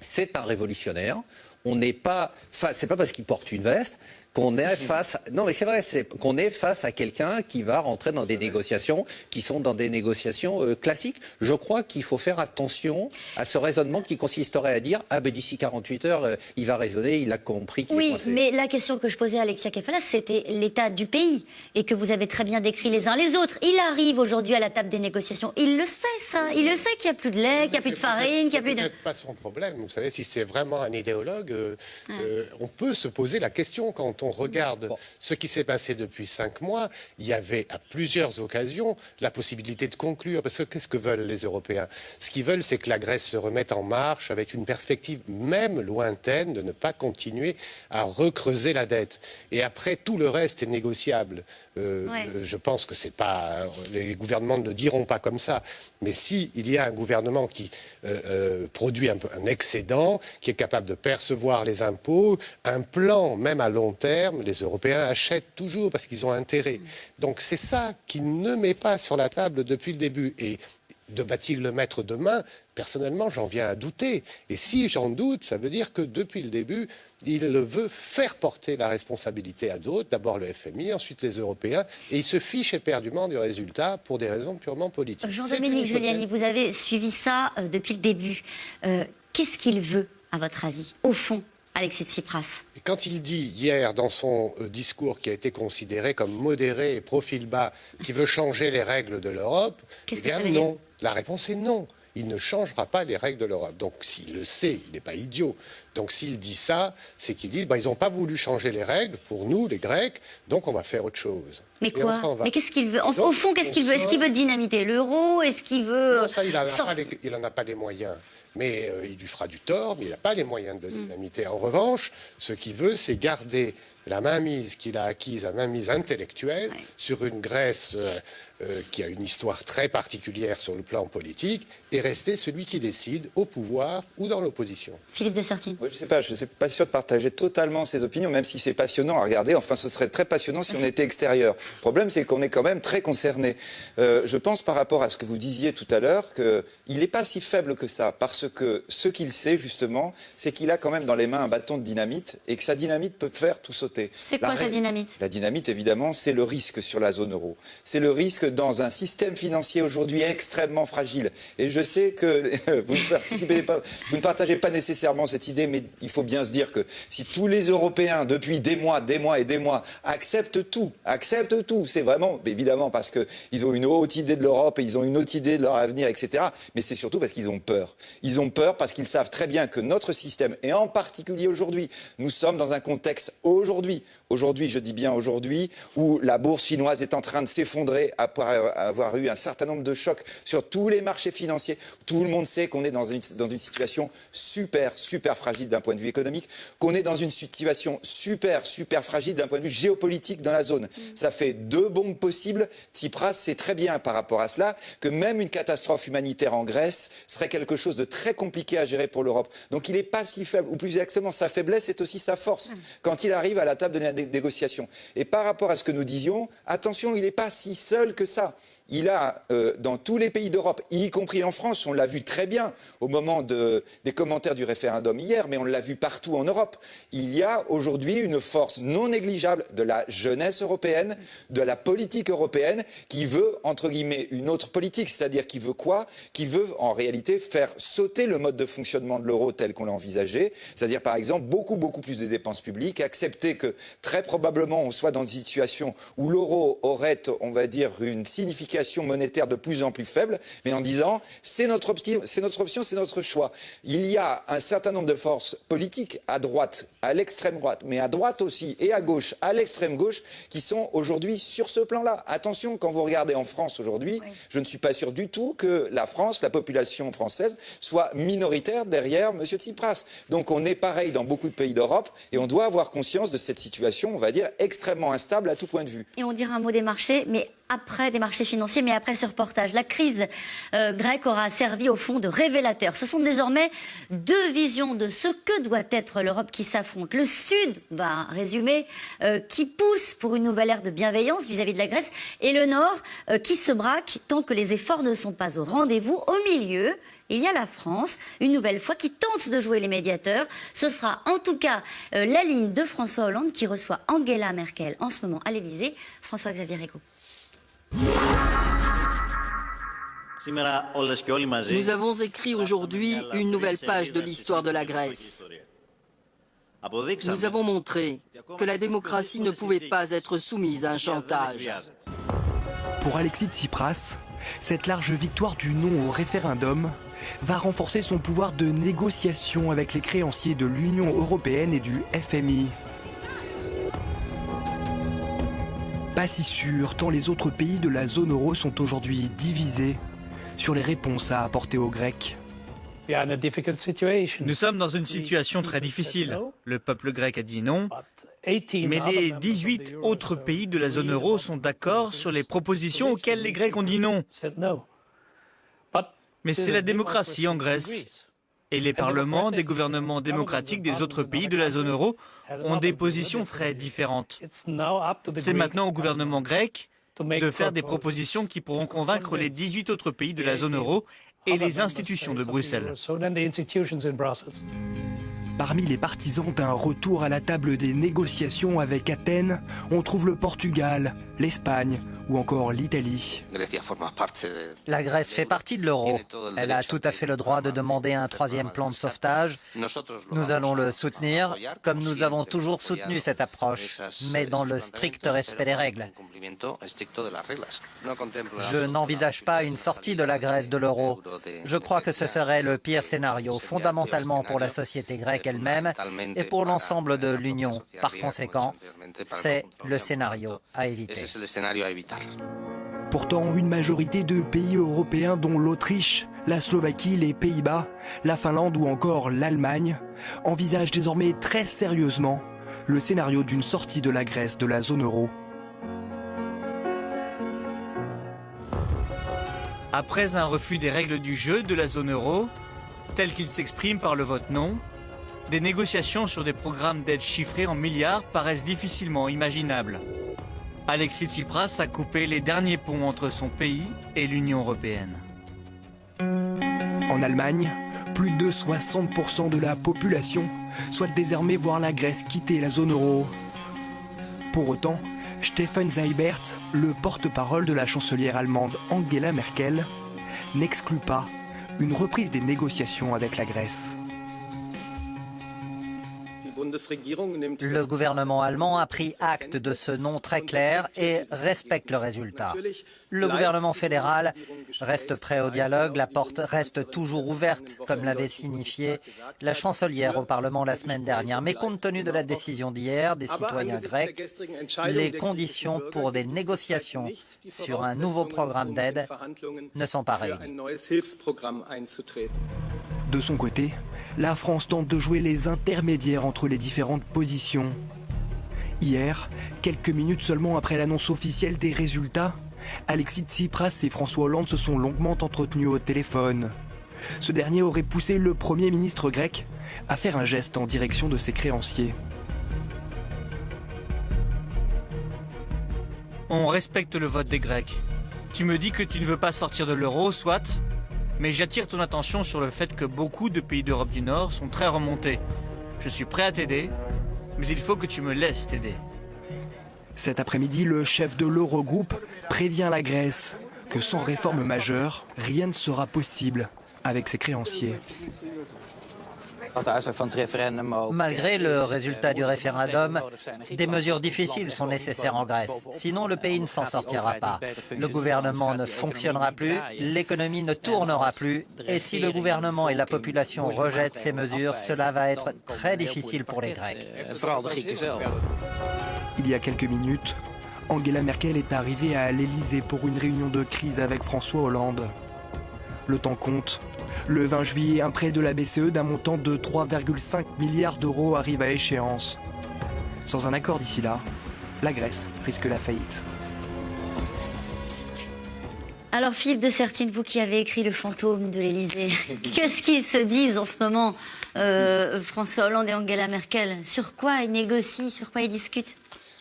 c'est un révolutionnaire, on n'est pas, c'est pas parce qu'il porte une veste qu'on est face... Non, mais c'est vrai, qu'on est face à quelqu'un qui va rentrer dans des négociations qui sont dans des négociations classiques. Je crois qu'il faut faire attention à ce raisonnement qui consisterait à dire « Ah ben d'ici 48 heures, il va raisonner, il a compris qu'il est coincé ». Oui, mais la question que je posais à Alexia Kefalas, c'était l'état du pays et que vous avez très bien décrit les uns les autres. Il arrive aujourd'hui à la table des négociations. Il le sait, ça. Il le sait qu'il n'y a plus de lait, qu'il n'y a plus de farine, qu'il n'y a plus de... C'est peut-être pas son problème. Vous savez, si c'est vraiment un idéologue, on peut se poser la question quand on regarde ce qui s'est passé depuis 5 mois. Il y avait à plusieurs occasions la possibilité de conclure. Parce que qu'est-ce que veulent les Européens? Ce qu'ils veulent, c'est que la Grèce se remette en marche avec une perspective même lointaine de ne pas continuer à recreuser la dette. Et après, tout le reste est négociable. Je pense que c'est pas... Les gouvernements ne le diront pas comme ça. Mais s'il y a un gouvernement qui produit un excédent, qui est capable de percevoir les impôts, un plan, même à long terme, les Européens achètent toujours parce qu'ils ont intérêt. Donc c'est ça qu'il ne met pas sur la table depuis le début. Et va-t-il le mettre demain? Personnellement, j'en viens à douter. Et si j'en doute, ça veut dire que depuis le début, il veut faire porter la responsabilité à d'autres, d'abord le FMI, ensuite les Européens, et il se fiche éperdument du résultat pour des raisons purement politiques. Jean-Dominique Giuliani, vous avez suivi ça depuis le début. Qu'est-ce qu'il veut, à votre avis, au fond, Alexis Tsipras? Et quand il dit hier dans son discours qui a été considéré comme modéré et profil bas, qu'il veut changer les règles de l'Europe, eh bien non. La réponse est non. Il ne changera pas les règles de l'Europe. Donc s'il le sait, il n'est pas idiot. Donc s'il dit ça, c'est qu'il dit ils n'ont pas voulu changer les règles pour nous, les Grecs, donc on va faire autre chose. Mais quoi? Mais qu'est-ce qu'il veut? Au fond, qu'est-ce qu'il veut? Est-ce qu'il veut dynamiter l'euro? Est-ce qu'il veut... Non, ça, il n'en a pas les moyens. Mais il lui fera du tort, mais il n'a pas les moyens de le dynamiter. En revanche, ce qu'il veut, c'est garder la mainmise qu'il a acquise, la mainmise intellectuelle, sur une Grèce qui a une histoire très particulière sur le plan politique, et rester celui qui décide au pouvoir ou dans l'opposition. Philippe de Sertine. Oui, je ne suis pas sûr de partager totalement ses opinions, même si c'est passionnant à regarder. Enfin, ce serait très passionnant si on était extérieur. Le problème, c'est qu'on est quand même très concerné. Je pense, par rapport à ce que vous disiez tout à l'heure, qu'il n'est pas si faible que ça, parce que ce qu'il sait, justement, c'est qu'il a quand même dans les mains un bâton de dynamite, et que sa dynamite peut faire tout sauter. C'est quoi sa dynamite? La dynamite, évidemment, c'est le risque sur la zone euro. C'est le risque dans un système financier aujourd'hui extrêmement fragile. Et je sais que vous ne partagez pas nécessairement cette idée, mais il faut bien se dire que si tous les Européens, depuis des mois et des mois, acceptent tout, c'est vraiment, évidemment, parce qu'ils ont une haute idée de l'Europe et ils ont une haute idée de leur avenir, etc. Mais c'est surtout parce qu'ils ont peur. Ils ont peur parce qu'ils savent très bien que notre système, et en particulier aujourd'hui, nous sommes dans un contexte aujourd'hui, je dis bien aujourd'hui, où la bourse chinoise est en train de s'effondrer après avoir eu un certain nombre de chocs sur tous les marchés financiers. Tout le monde sait qu'on est dans une situation super fragile d'un point de vue économique, qu'on est dans une situation super fragile d'un point de vue géopolitique dans la zone. Ça fait 2 bombes possibles. Tsipras sait très bien par rapport à cela que même une catastrophe humanitaire en Grèce serait quelque chose de très compliqué à gérer pour l'Europe. Donc il n'est pas si faible, ou plus exactement, sa faiblesse est aussi sa force quand il arrive à la table de la négociation. Et par rapport à ce que nous disions, attention, il n'est pas si seul que ça. Il a, dans tous les pays d'Europe, y compris en France, on l'a vu très bien au moment des commentaires du référendum hier, mais on l'a vu partout en Europe. Il y a aujourd'hui une force non négligeable de la jeunesse européenne, de la politique européenne, qui veut, entre guillemets, une autre politique. C'est-à-dire qui veut quoi? Qui veut, en réalité, faire sauter le mode de fonctionnement de l'euro tel qu'on l'a envisagé. C'est-à-dire, par exemple, beaucoup plus de dépenses publiques, accepter que, très probablement, on soit dans une situation où l'euro aurait, on va dire, une signification monétaire de plus en plus faible, mais en disant c'est notre option, c'est notre choix. Il y a un certain nombre de forces politiques à droite, à l'extrême droite, mais à droite aussi et à gauche, à l'extrême gauche, qui sont aujourd'hui sur ce plan-là. Attention, quand vous regardez en France aujourd'hui, je ne suis pas sûr du tout que la France, la population française, soit minoritaire derrière M. Tsipras. Donc on est pareil dans beaucoup de pays d'Europe et on doit avoir conscience de cette situation, on va dire, extrêmement instable à tout point de vue. Et on dira un mot des marchés, mais après des marchés financiers, mais après ce reportage. La crise grecque aura servi au fond de révélateur. Ce sont désormais 2 visions de ce que doit être l'Europe qui s'affrontent. Le Sud, résumé, qui pousse pour une nouvelle ère de bienveillance vis-à-vis de la Grèce, et le Nord qui se braque tant que les efforts ne sont pas au rendez-vous. Au milieu, il y a la France, une nouvelle fois, qui tente de jouer les médiateurs. Ce sera en tout cas la ligne de François Hollande qui reçoit Angela Merkel en ce moment à l'Élysée. François-Xavier Rigaud. Nous avons écrit aujourd'hui une nouvelle page de l'histoire de la Grèce. Nous avons montré que la démocratie ne pouvait pas être soumise à un chantage. Pour Alexis Tsipras, cette large victoire du non au référendum va renforcer son pouvoir de négociation avec les créanciers de l'Union européenne et du FMI. Pas si sûr, tant les autres pays de la zone euro sont aujourd'hui divisés sur les réponses à apporter aux Grecs. Nous sommes dans une situation très difficile. Le peuple grec a dit non, mais les 18 autres pays de la zone euro sont d'accord sur les propositions auxquelles les Grecs ont dit non. Mais c'est la démocratie en Grèce. Et les parlements des gouvernements démocratiques des autres pays de la zone euro ont des positions très différentes. C'est maintenant au gouvernement grec de faire des propositions qui pourront convaincre les 18 autres pays de la zone euro et les institutions de Bruxelles. Parmi les partisans d'un retour à la table des négociations avec Athènes, on trouve le Portugal, l'Espagne ou encore l'Italie. La Grèce fait partie de l'euro. Elle a tout à fait le droit de demander un troisième plan de sauvetage. Nous allons le soutenir, comme nous avons toujours soutenu cette approche, mais dans le strict respect des règles. Je n'envisage pas une sortie de la Grèce de l'euro. Je crois que ce serait le pire scénario, fondamentalement pour la société grecque elle-même et pour l'ensemble de l'Union. Par conséquent, c'est le scénario à éviter. Pourtant, une majorité de pays européens dont l'Autriche, la Slovaquie, les Pays-Bas, la Finlande ou encore l'Allemagne envisagent désormais très sérieusement le scénario d'une sortie de la Grèce de la zone euro. Après un refus des règles du jeu de la zone euro, tel qu'il s'exprime par le vote non, des négociations sur des programmes d'aide chiffrés en milliards paraissent difficilement imaginables. Alexis Tsipras a coupé les derniers ponts entre son pays et l'Union européenne. En Allemagne, plus de 60% de la population souhaite désormais voir la Grèce quitter la zone euro. Pour autant, Steffen Seibert, le porte-parole de la chancelière allemande Angela Merkel, n'exclut pas une reprise des négociations avec la Grèce. Le gouvernement allemand a pris acte de ce non très clair et respecte le résultat. Le gouvernement fédéral reste prêt au dialogue, la porte reste toujours ouverte, comme l'avait signifié la chancelière au Parlement la semaine dernière. Mais compte tenu de la décision d'hier des citoyens grecs, les conditions pour des négociations sur un nouveau programme d'aide ne sont pas réunies. De son côté, la France tente de jouer les intermédiaires entre les différentes positions. Hier, quelques minutes seulement après l'annonce officielle des résultats, Alexis Tsipras et François Hollande se sont longuement entretenus au téléphone. Ce dernier aurait poussé le Premier ministre grec à faire un geste en direction de ses créanciers. On respecte le vote des Grecs. Tu me dis que tu ne veux pas sortir de l'euro, soit, mais j'attire ton attention sur le fait que beaucoup de pays d'Europe du Nord sont très remontés. Je suis prêt à t'aider, mais il faut que tu me laisses t'aider. Cet après-midi, le chef de l'Eurogroupe prévient la Grèce que sans réforme majeure, rien ne sera possible avec ses créanciers. Malgré le résultat du référendum, des mesures difficiles sont nécessaires en Grèce. Sinon, le pays ne s'en sortira pas. Le gouvernement ne fonctionnera plus, l'économie ne tournera plus. Et si le gouvernement et la population rejettent ces mesures, cela va être très difficile pour les Grecs. Il y a quelques minutes, Angela Merkel est arrivée à l'Élysée pour une réunion de crise avec François Hollande. Le temps compte. Le 20 juillet, un prêt de la BCE d'un montant de 3,5 milliards d'euros arrive à échéance. Sans un accord d'ici là, la Grèce risque la faillite. Alors Philippe de Sertine, vous qui avez écrit Le fantôme de l'Élysée, qu'est-ce qu'ils se disent en ce moment, François Hollande et Angela Merkel? Sur quoi ils négocient, sur quoi ils discutent?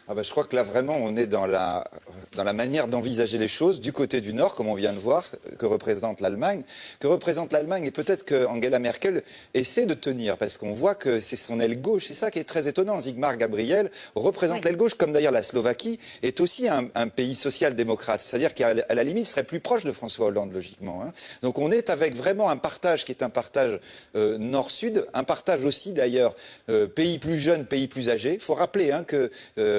Je crois que là, vraiment, on est dans la manière d'envisager les choses du côté du Nord, comme on vient de voir, que représente l'Allemagne. Et peut-être que Angela Merkel essaie de tenir, parce qu'on voit que c'est son aile gauche. C'est ça qui est très étonnant. Sigmar Gabriel représente l'aile gauche, comme d'ailleurs la Slovaquie est aussi un pays social-démocrate. C'est-à-dire qu'à la limite, serait plus proche de François Hollande, logiquement. Hein. Donc on est avec vraiment un partage qui est un partage nord-sud, un partage aussi d'ailleurs pays plus jeunes, pays plus âgés. Il faut rappeler que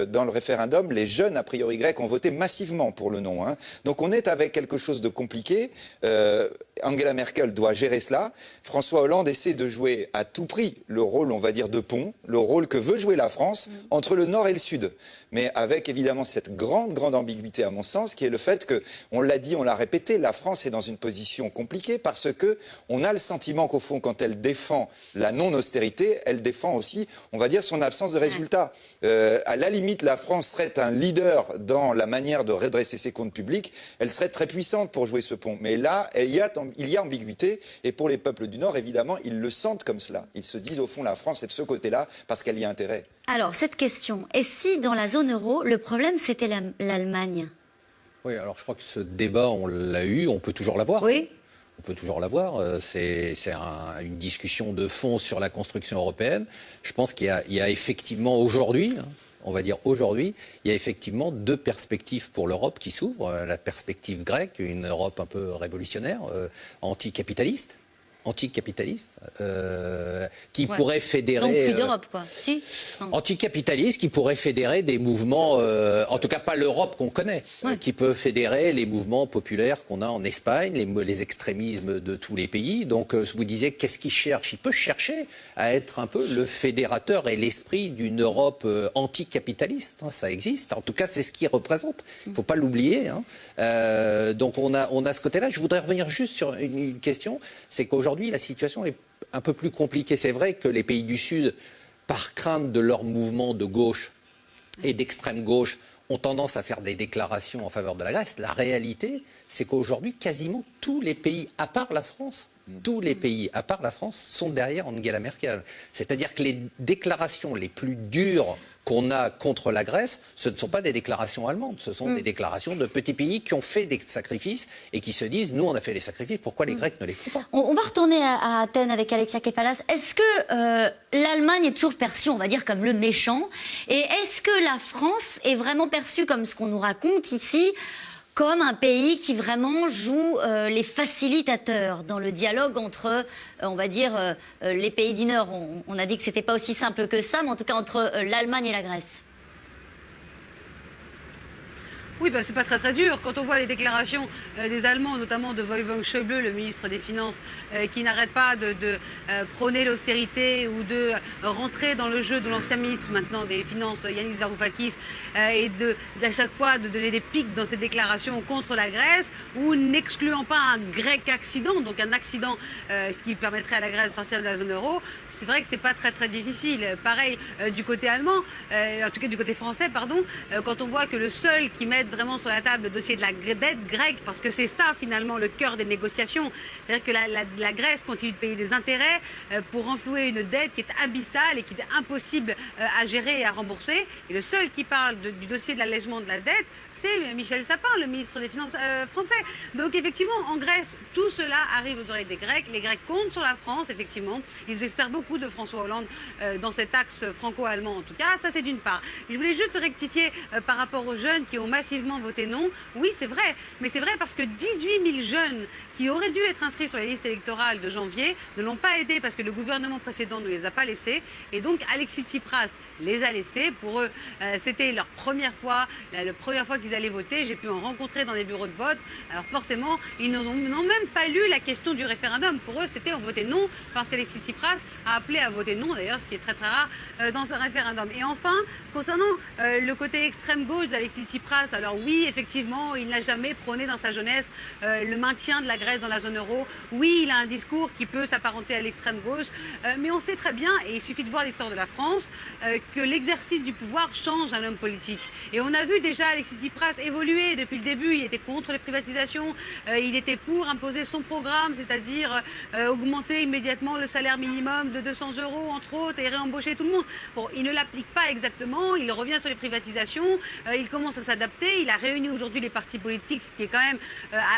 dans le référendum, les jeunes, a priori grecs, ont voté massivement pour le non. Hein. Donc on est avec quelque chose de compliqué. Angela Merkel doit gérer cela. François Hollande essaie de jouer à tout prix le rôle, on va dire, de pont, le rôle que veut jouer la France entre le Nord et le Sud. Mais avec évidemment cette grande ambiguïté, à mon sens, qui est le fait que, on l'a dit, on l'a répété, la France est dans une position compliquée parce que on a le sentiment qu'au fond, quand elle défend la non-austérité, elle défend aussi, on va dire, son absence de résultats. À la limite, la France serait un leader dans la manière de redresser ses comptes publics. Elle serait très puissante pour jouer ce pont. Mais là, il y a ambiguïté. Et pour les peuples du Nord, évidemment, ils le sentent comme cela. Ils se disent, au fond, la France est de ce côté-là parce qu'elle y a intérêt. Alors, cette question, et si dans la zone euro, le problème, c'était l'Allemagne? Oui, alors je crois que ce débat, on l'a eu, on peut toujours l'avoir. Oui. On peut toujours l'avoir. C'est une discussion de fond sur la construction européenne. Je pense qu'il y a effectivement aujourd'hui, on va dire aujourd'hui, il y a effectivement deux perspectives pour l'Europe qui s'ouvrent. La perspective grecque, une Europe un peu révolutionnaire, anticapitaliste, qui pourrait fédérer... Donc plus d'Europe, quoi. Si. Anticapitaliste, qui pourrait fédérer des mouvements, en tout cas pas l'Europe qu'on connaît, qui peut fédérer les mouvements populaires qu'on a en Espagne, les extrémismes de tous les pays. Donc je vous disais, qu'est-ce qu'il cherche? Il peut chercher à être un peu le fédérateur et l'esprit d'une Europe anticapitaliste. Ça existe. En tout cas, c'est ce qu'il représente. Il ne faut pas l'oublier. Donc on a ce côté-là. Je voudrais revenir juste sur une question. C'est qu'aujourd'hui, la situation est un peu plus compliquée. C'est vrai que les pays du Sud, par crainte de leur mouvement de gauche et d'extrême gauche, ont tendance à faire des déclarations en faveur de la Grèce. La réalité, c'est qu'aujourd'hui, quasiment tous les pays, à part la France, sont derrière Angela Merkel. C'est-à-dire que les déclarations les plus dures qu'on a contre la Grèce, ce ne sont pas des déclarations allemandes, ce sont des déclarations de petits pays qui ont fait des sacrifices et qui se disent, nous on a fait les sacrifices, pourquoi les Grecs ne les font pas? On va retourner à Athènes avec Alexia Kefalas. Est-ce que l'Allemagne est toujours perçue, on va dire, comme le méchant? Et est-ce que la France est vraiment perçue comme ce qu'on nous raconte ici, comme un pays qui vraiment joue les facilitateurs dans le dialogue entre, on va dire, les pays du Nord? On a dit que c'était pas aussi simple que ça, mais en tout cas entre l'Allemagne et la Grèce. Oui, c'est pas très dur. Quand on voit les déclarations des Allemands, notamment de Wolfgang Schäuble, le ministre des Finances, qui n'arrête pas de prôner l'austérité ou de rentrer dans le jeu de l'ancien ministre maintenant des Finances, Yannis Varoufakis, et à chaque fois de donner des pics dans ses déclarations contre la Grèce, ou n'excluant pas un grec accident, donc un accident, ce qui permettrait à la Grèce de sortir de la zone euro. C'est vrai que c'est pas très difficile. Pareil du côté allemand, en tout cas du côté français, pardon, quand on voit que le seul qui met vraiment sur la table le dossier de la dette grecque, parce que c'est ça finalement le cœur des négociations. C'est-à-dire que la Grèce continue de payer des intérêts pour renflouer une dette qui est abyssale et qui est impossible à gérer et à rembourser. Et le seul qui parle du dossier de l'allègement de la dette, c'est Michel Sapin, le ministre des Finances français. Donc effectivement, en Grèce, tout cela arrive aux oreilles des Grecs. Les Grecs comptent sur la France, effectivement. Ils espèrent beaucoup de François Hollande dans cet axe franco-allemand, en tout cas. Ça, c'est d'une part. Je voulais juste rectifier par rapport aux jeunes qui ont massivement voté non. Oui, c'est vrai. Mais c'est vrai parce que 18 000 jeunes qui auraient dû être inscrits sur les listes électorales de janvier ne l'ont pas été parce que le gouvernement précédent ne les a pas laissés. Et donc, Alexis Tsipras les a laissés. Pour eux, c'était leur première fois, la première fois qu'ils allaient voter. J'ai pu en rencontrer dans les bureaux de vote. Alors forcément, ils n'ont même pas lu la question du référendum. Pour eux, c'était on votait non parce qu'Alexis Tsipras a appelé à voter non, d'ailleurs, ce qui est très rare dans un référendum. Et enfin, concernant le côté extrême gauche d'Alexis Tsipras, alors oui, effectivement, il n'a jamais prôné dans sa jeunesse le maintien de la Grèce dans la zone euro. Oui, il a un discours qui peut s'apparenter à l'extrême gauche, mais on sait très bien, et il suffit de voir l'histoire de la France, que l'exercice du pouvoir change un homme politique. Et on a vu déjà Alexis Tsipras évoluer depuis le début. Il était contre les privatisations, il était pour imposer son programme, c'est-à-dire augmenter immédiatement le salaire minimum de 200 € entre autres et réembaucher tout le monde. Bon, il ne l'applique pas exactement, il revient sur les privatisations, il commence à s'adapter, il a réuni aujourd'hui les partis politiques, ce qui est quand même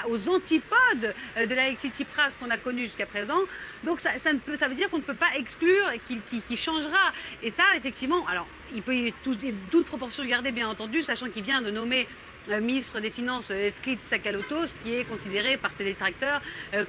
aux antipodes de l'Alexis Tsipras qu'on a connu jusqu'à présent. Donc ça veut dire qu'on ne peut pas exclure qu'il changera. Et ça, effectivement, alors il peut y toute proportion gardée, bien entendu, sachant qu'il vient de nommer ministre des Finances Efklit Sakalotos, qui est considéré par ses détracteurs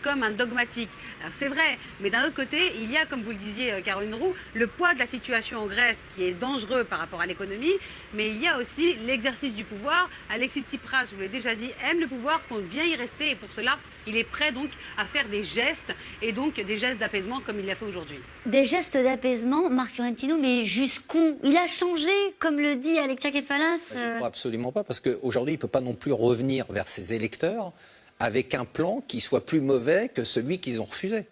comme un dogmatique. Alors c'est vrai, mais d'un autre côté, il y a, comme vous le disiez Caroline Roux, le poids de la situation en Grèce qui est dangereux par rapport à l'économie, mais il y a aussi l'exercice du pouvoir. Alexis Tsipras, je vous l'ai déjà dit, aime le pouvoir, compte bien y rester, et pour cela, il est prêt donc à faire des gestes, et donc des gestes d'apaisement comme il l'a fait aujourd'hui. Des gestes d'apaisement, Marc Fiorentino, mais jusqu'où? Il a changé, comme le dit Alexia Kefalas. Absolument pas, parce qu'aujourd'hui, il ne peut pas non plus revenir vers ses électeurs avec un plan qui soit plus mauvais que celui qu'ils ont refusé.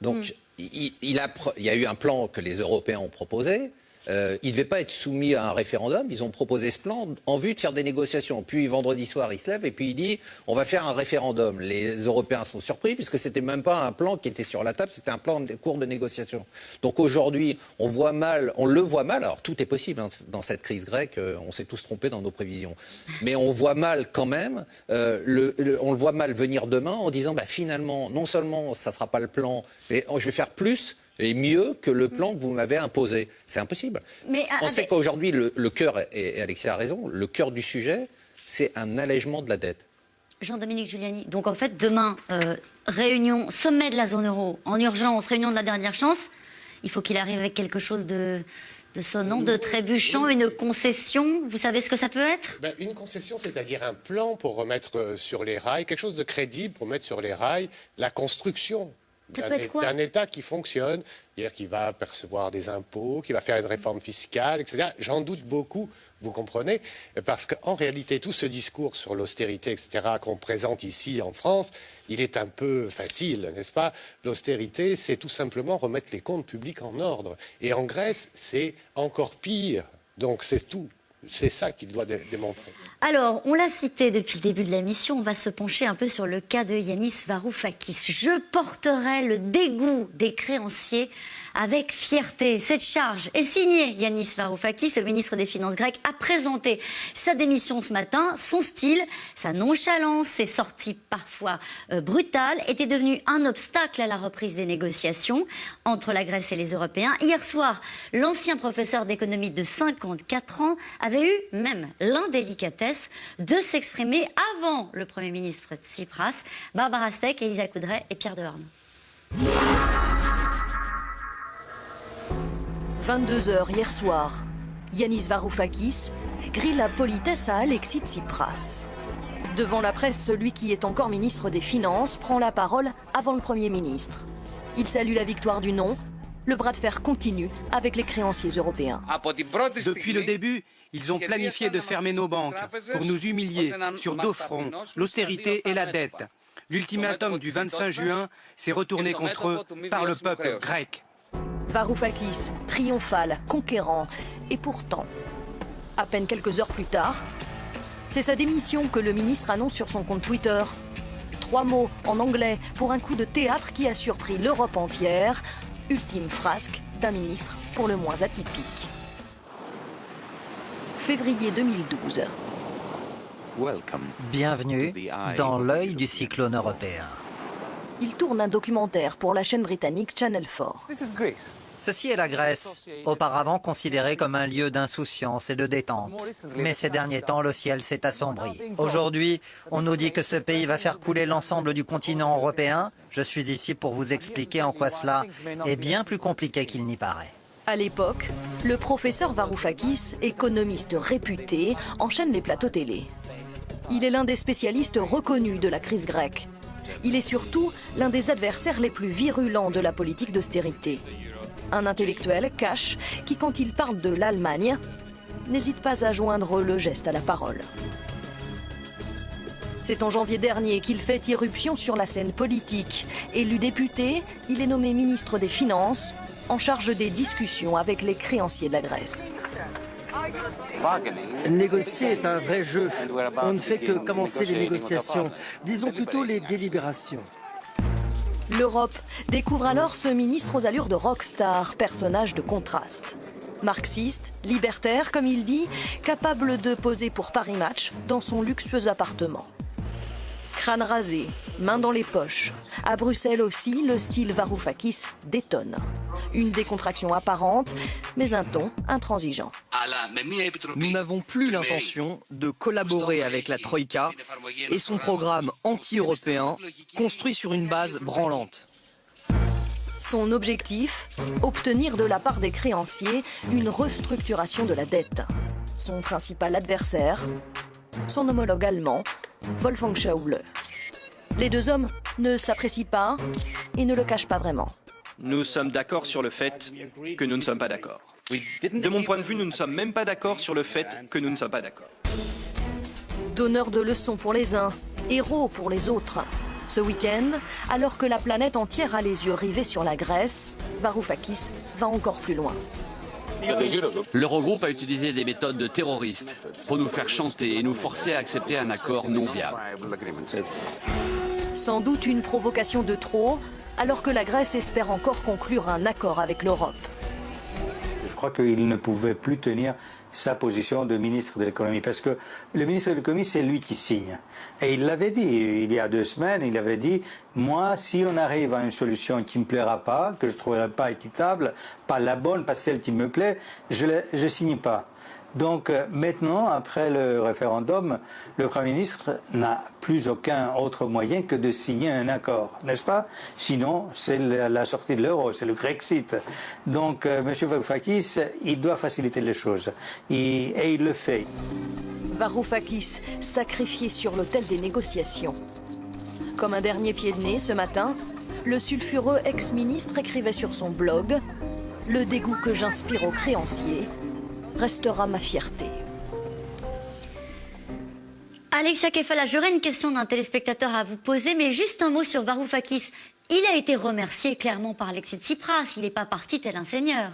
Donc, il y a eu un plan que les Européens ont proposé. Il ne devait pas être soumis à un référendum. Ils ont proposé ce plan en vue de faire des négociations. Puis vendredi soir, il se lève et puis il dit on va faire un référendum. Les Européens sont surpris puisque c'était même pas un plan qui était sur la table, c'était un plan de cours de négociation. Donc aujourd'hui, on le voit mal. Alors tout est possible dans cette crise grecque. On s'est tous trompés dans nos prévisions, mais on voit mal quand même. On le voit mal venir demain en disant finalement, non seulement ça sera pas le plan, mais je vais faire plus et mieux que le plan que vous m'avez imposé. C'est impossible. On sait qu'aujourd'hui, le cœur, et Alexia a raison, le cœur du sujet, c'est un allègement de la dette. Jean-Dominique Giuliani, donc en fait, demain, réunion, sommet de la zone euro, en urgence, réunion de la dernière chance, il faut qu'il arrive avec quelque chose de sonnant, de trébuchant, une concession. Vous savez ce que ça peut être? Une concession, c'est-à-dire un plan pour remettre sur les rails, quelque chose de crédible pour mettre sur les rails la construction d'un État qui fonctionne, c'est-à-dire qui va percevoir des impôts, qui va faire une réforme fiscale, etc. J'en doute beaucoup, vous comprenez, parce qu'en réalité, tout ce discours sur l'austérité, etc., qu'on présente ici en France, il est un peu facile, n'est-ce pas? L'austérité, c'est tout simplement remettre les comptes publics en ordre. Et en Grèce, c'est encore pire. Donc c'est tout. C'est ça qu'il doit démontrer. Alors, on l'a cité depuis le début de la mission, on va se pencher un peu sur le cas de Yanis Varoufakis. Je porterai le dégoût des créanciers avec fierté. Cette charge est signée Yanis Varoufakis, le ministre des Finances grec, a présenté sa démission ce matin. Son style, sa nonchalance, ses sorties parfois brutales étaient devenues un obstacle à la reprise des négociations entre la Grèce et les Européens. Hier soir, l'ancien professeur d'économie de 54 ans avait eu même l'indélicatesse de s'exprimer avant le Premier ministre Tsipras, Barbara Steck, Elisa Coudray et Pierre Dehorne. 22h hier soir, Yanis Varoufakis grille la politesse à Alexis Tsipras. Devant la presse, celui qui est encore ministre des Finances prend la parole avant le Premier ministre. Il salue la victoire du non. Le bras de fer continue avec les créanciers européens. Depuis le début, ils ont planifié de fermer nos banques pour nous humilier sur deux fronts, l'austérité et la dette. L'ultimatum du 25 juin s'est retourné contre eux par le peuple grec. Varoufakis, triomphal, conquérant. Et pourtant, à peine quelques heures plus tard, c'est sa démission que le ministre annonce sur son compte Twitter. 3 mots en anglais pour un coup de théâtre qui a surpris l'Europe entière. Ultime frasque d'un ministre pour le moins atypique. Février 2012. Bienvenue dans l'œil du cyclone européen. Il tourne un documentaire pour la chaîne britannique Channel 4. Ceci est la Grèce, auparavant considérée comme un lieu d'insouciance et de détente. Mais ces derniers temps, le ciel s'est assombri. Aujourd'hui, on nous dit que ce pays va faire couler l'ensemble du continent européen. Je suis ici pour vous expliquer en quoi cela est bien plus compliqué qu'il n'y paraît. À l'époque, le professeur Varoufakis, économiste réputé, enchaîne les plateaux télé. Il est l'un des spécialistes reconnus de la crise grecque. Il est surtout l'un des adversaires les plus virulents de la politique d'austérité. Un intellectuel cash qui, quand il parle de l'Allemagne, n'hésite pas à joindre le geste à la parole. C'est en janvier dernier qu'il fait irruption sur la scène politique. Élu député, il est nommé ministre des Finances, en charge des discussions avec les créanciers de la Grèce. Négocier est un vrai jeu. On ne fait que commencer les négociations. Disons plutôt les délibérations. L'Europe découvre alors ce ministre aux allures de rockstar, personnage de contraste. Marxiste, libertaire comme il dit, capable de poser pour Paris Match dans son luxueux appartement. Crâne rasé, main dans les poches. À Bruxelles aussi, le style Varoufakis détonne. Une décontraction apparente, mais un ton intransigeant. Nous n'avons plus l'intention de collaborer avec la Troïka et son programme anti-européen construit sur une base branlante. Son objectif, obtenir de la part des créanciers une restructuration de la dette. Son principal adversaire, son homologue allemand, Wolfgang Schäuble. Les deux hommes ne s'apprécient pas et ne le cachent pas vraiment. Nous sommes d'accord sur le fait que nous ne sommes pas d'accord. De mon point de vue, nous ne sommes même pas d'accord sur le fait que nous ne sommes pas d'accord. Donneur de leçons pour les uns, héros pour les autres. Ce week-end, alors que la planète entière a les yeux rivés sur la Grèce, Varoufakis va encore plus loin. L'Eurogroupe a utilisé des méthodes terroristes pour nous faire chanter et nous forcer à accepter un accord non viable. Sans doute une provocation de trop, alors que la Grèce espère encore conclure un accord avec l'Europe. Je crois qu'il ne pouvait plus tenir sa position de ministre de l'économie, parce que le ministre de l'économie, c'est lui qui signe. Et il l'avait dit, il y a 2 semaines, il avait dit, moi, si on arrive à une solution qui ne me plaira pas, que je ne trouverai pas équitable, pas la bonne, pas celle qui me plaît, je ne signe pas. Donc maintenant, après le référendum, le Premier ministre n'a plus aucun autre moyen que de signer un accord, n'est-ce pas? Sinon, c'est la sortie de l'euro, c'est le Grexit. Donc M. Varoufakis, il doit faciliter les choses. Et il le fait. Varoufakis, sacrifié sur l'autel des négociations. Comme un dernier pied de nez, ce matin, le sulfureux ex-ministre écrivait sur son blog « Le dégoût que j'inspire aux créanciers restera ma fierté ». Alexia Kefalas, j'aurais une question d'un téléspectateur à vous poser, mais juste un mot sur Varoufakis. Il a été remercié clairement par Alexis Tsipras, il n'est pas parti tel un seigneur.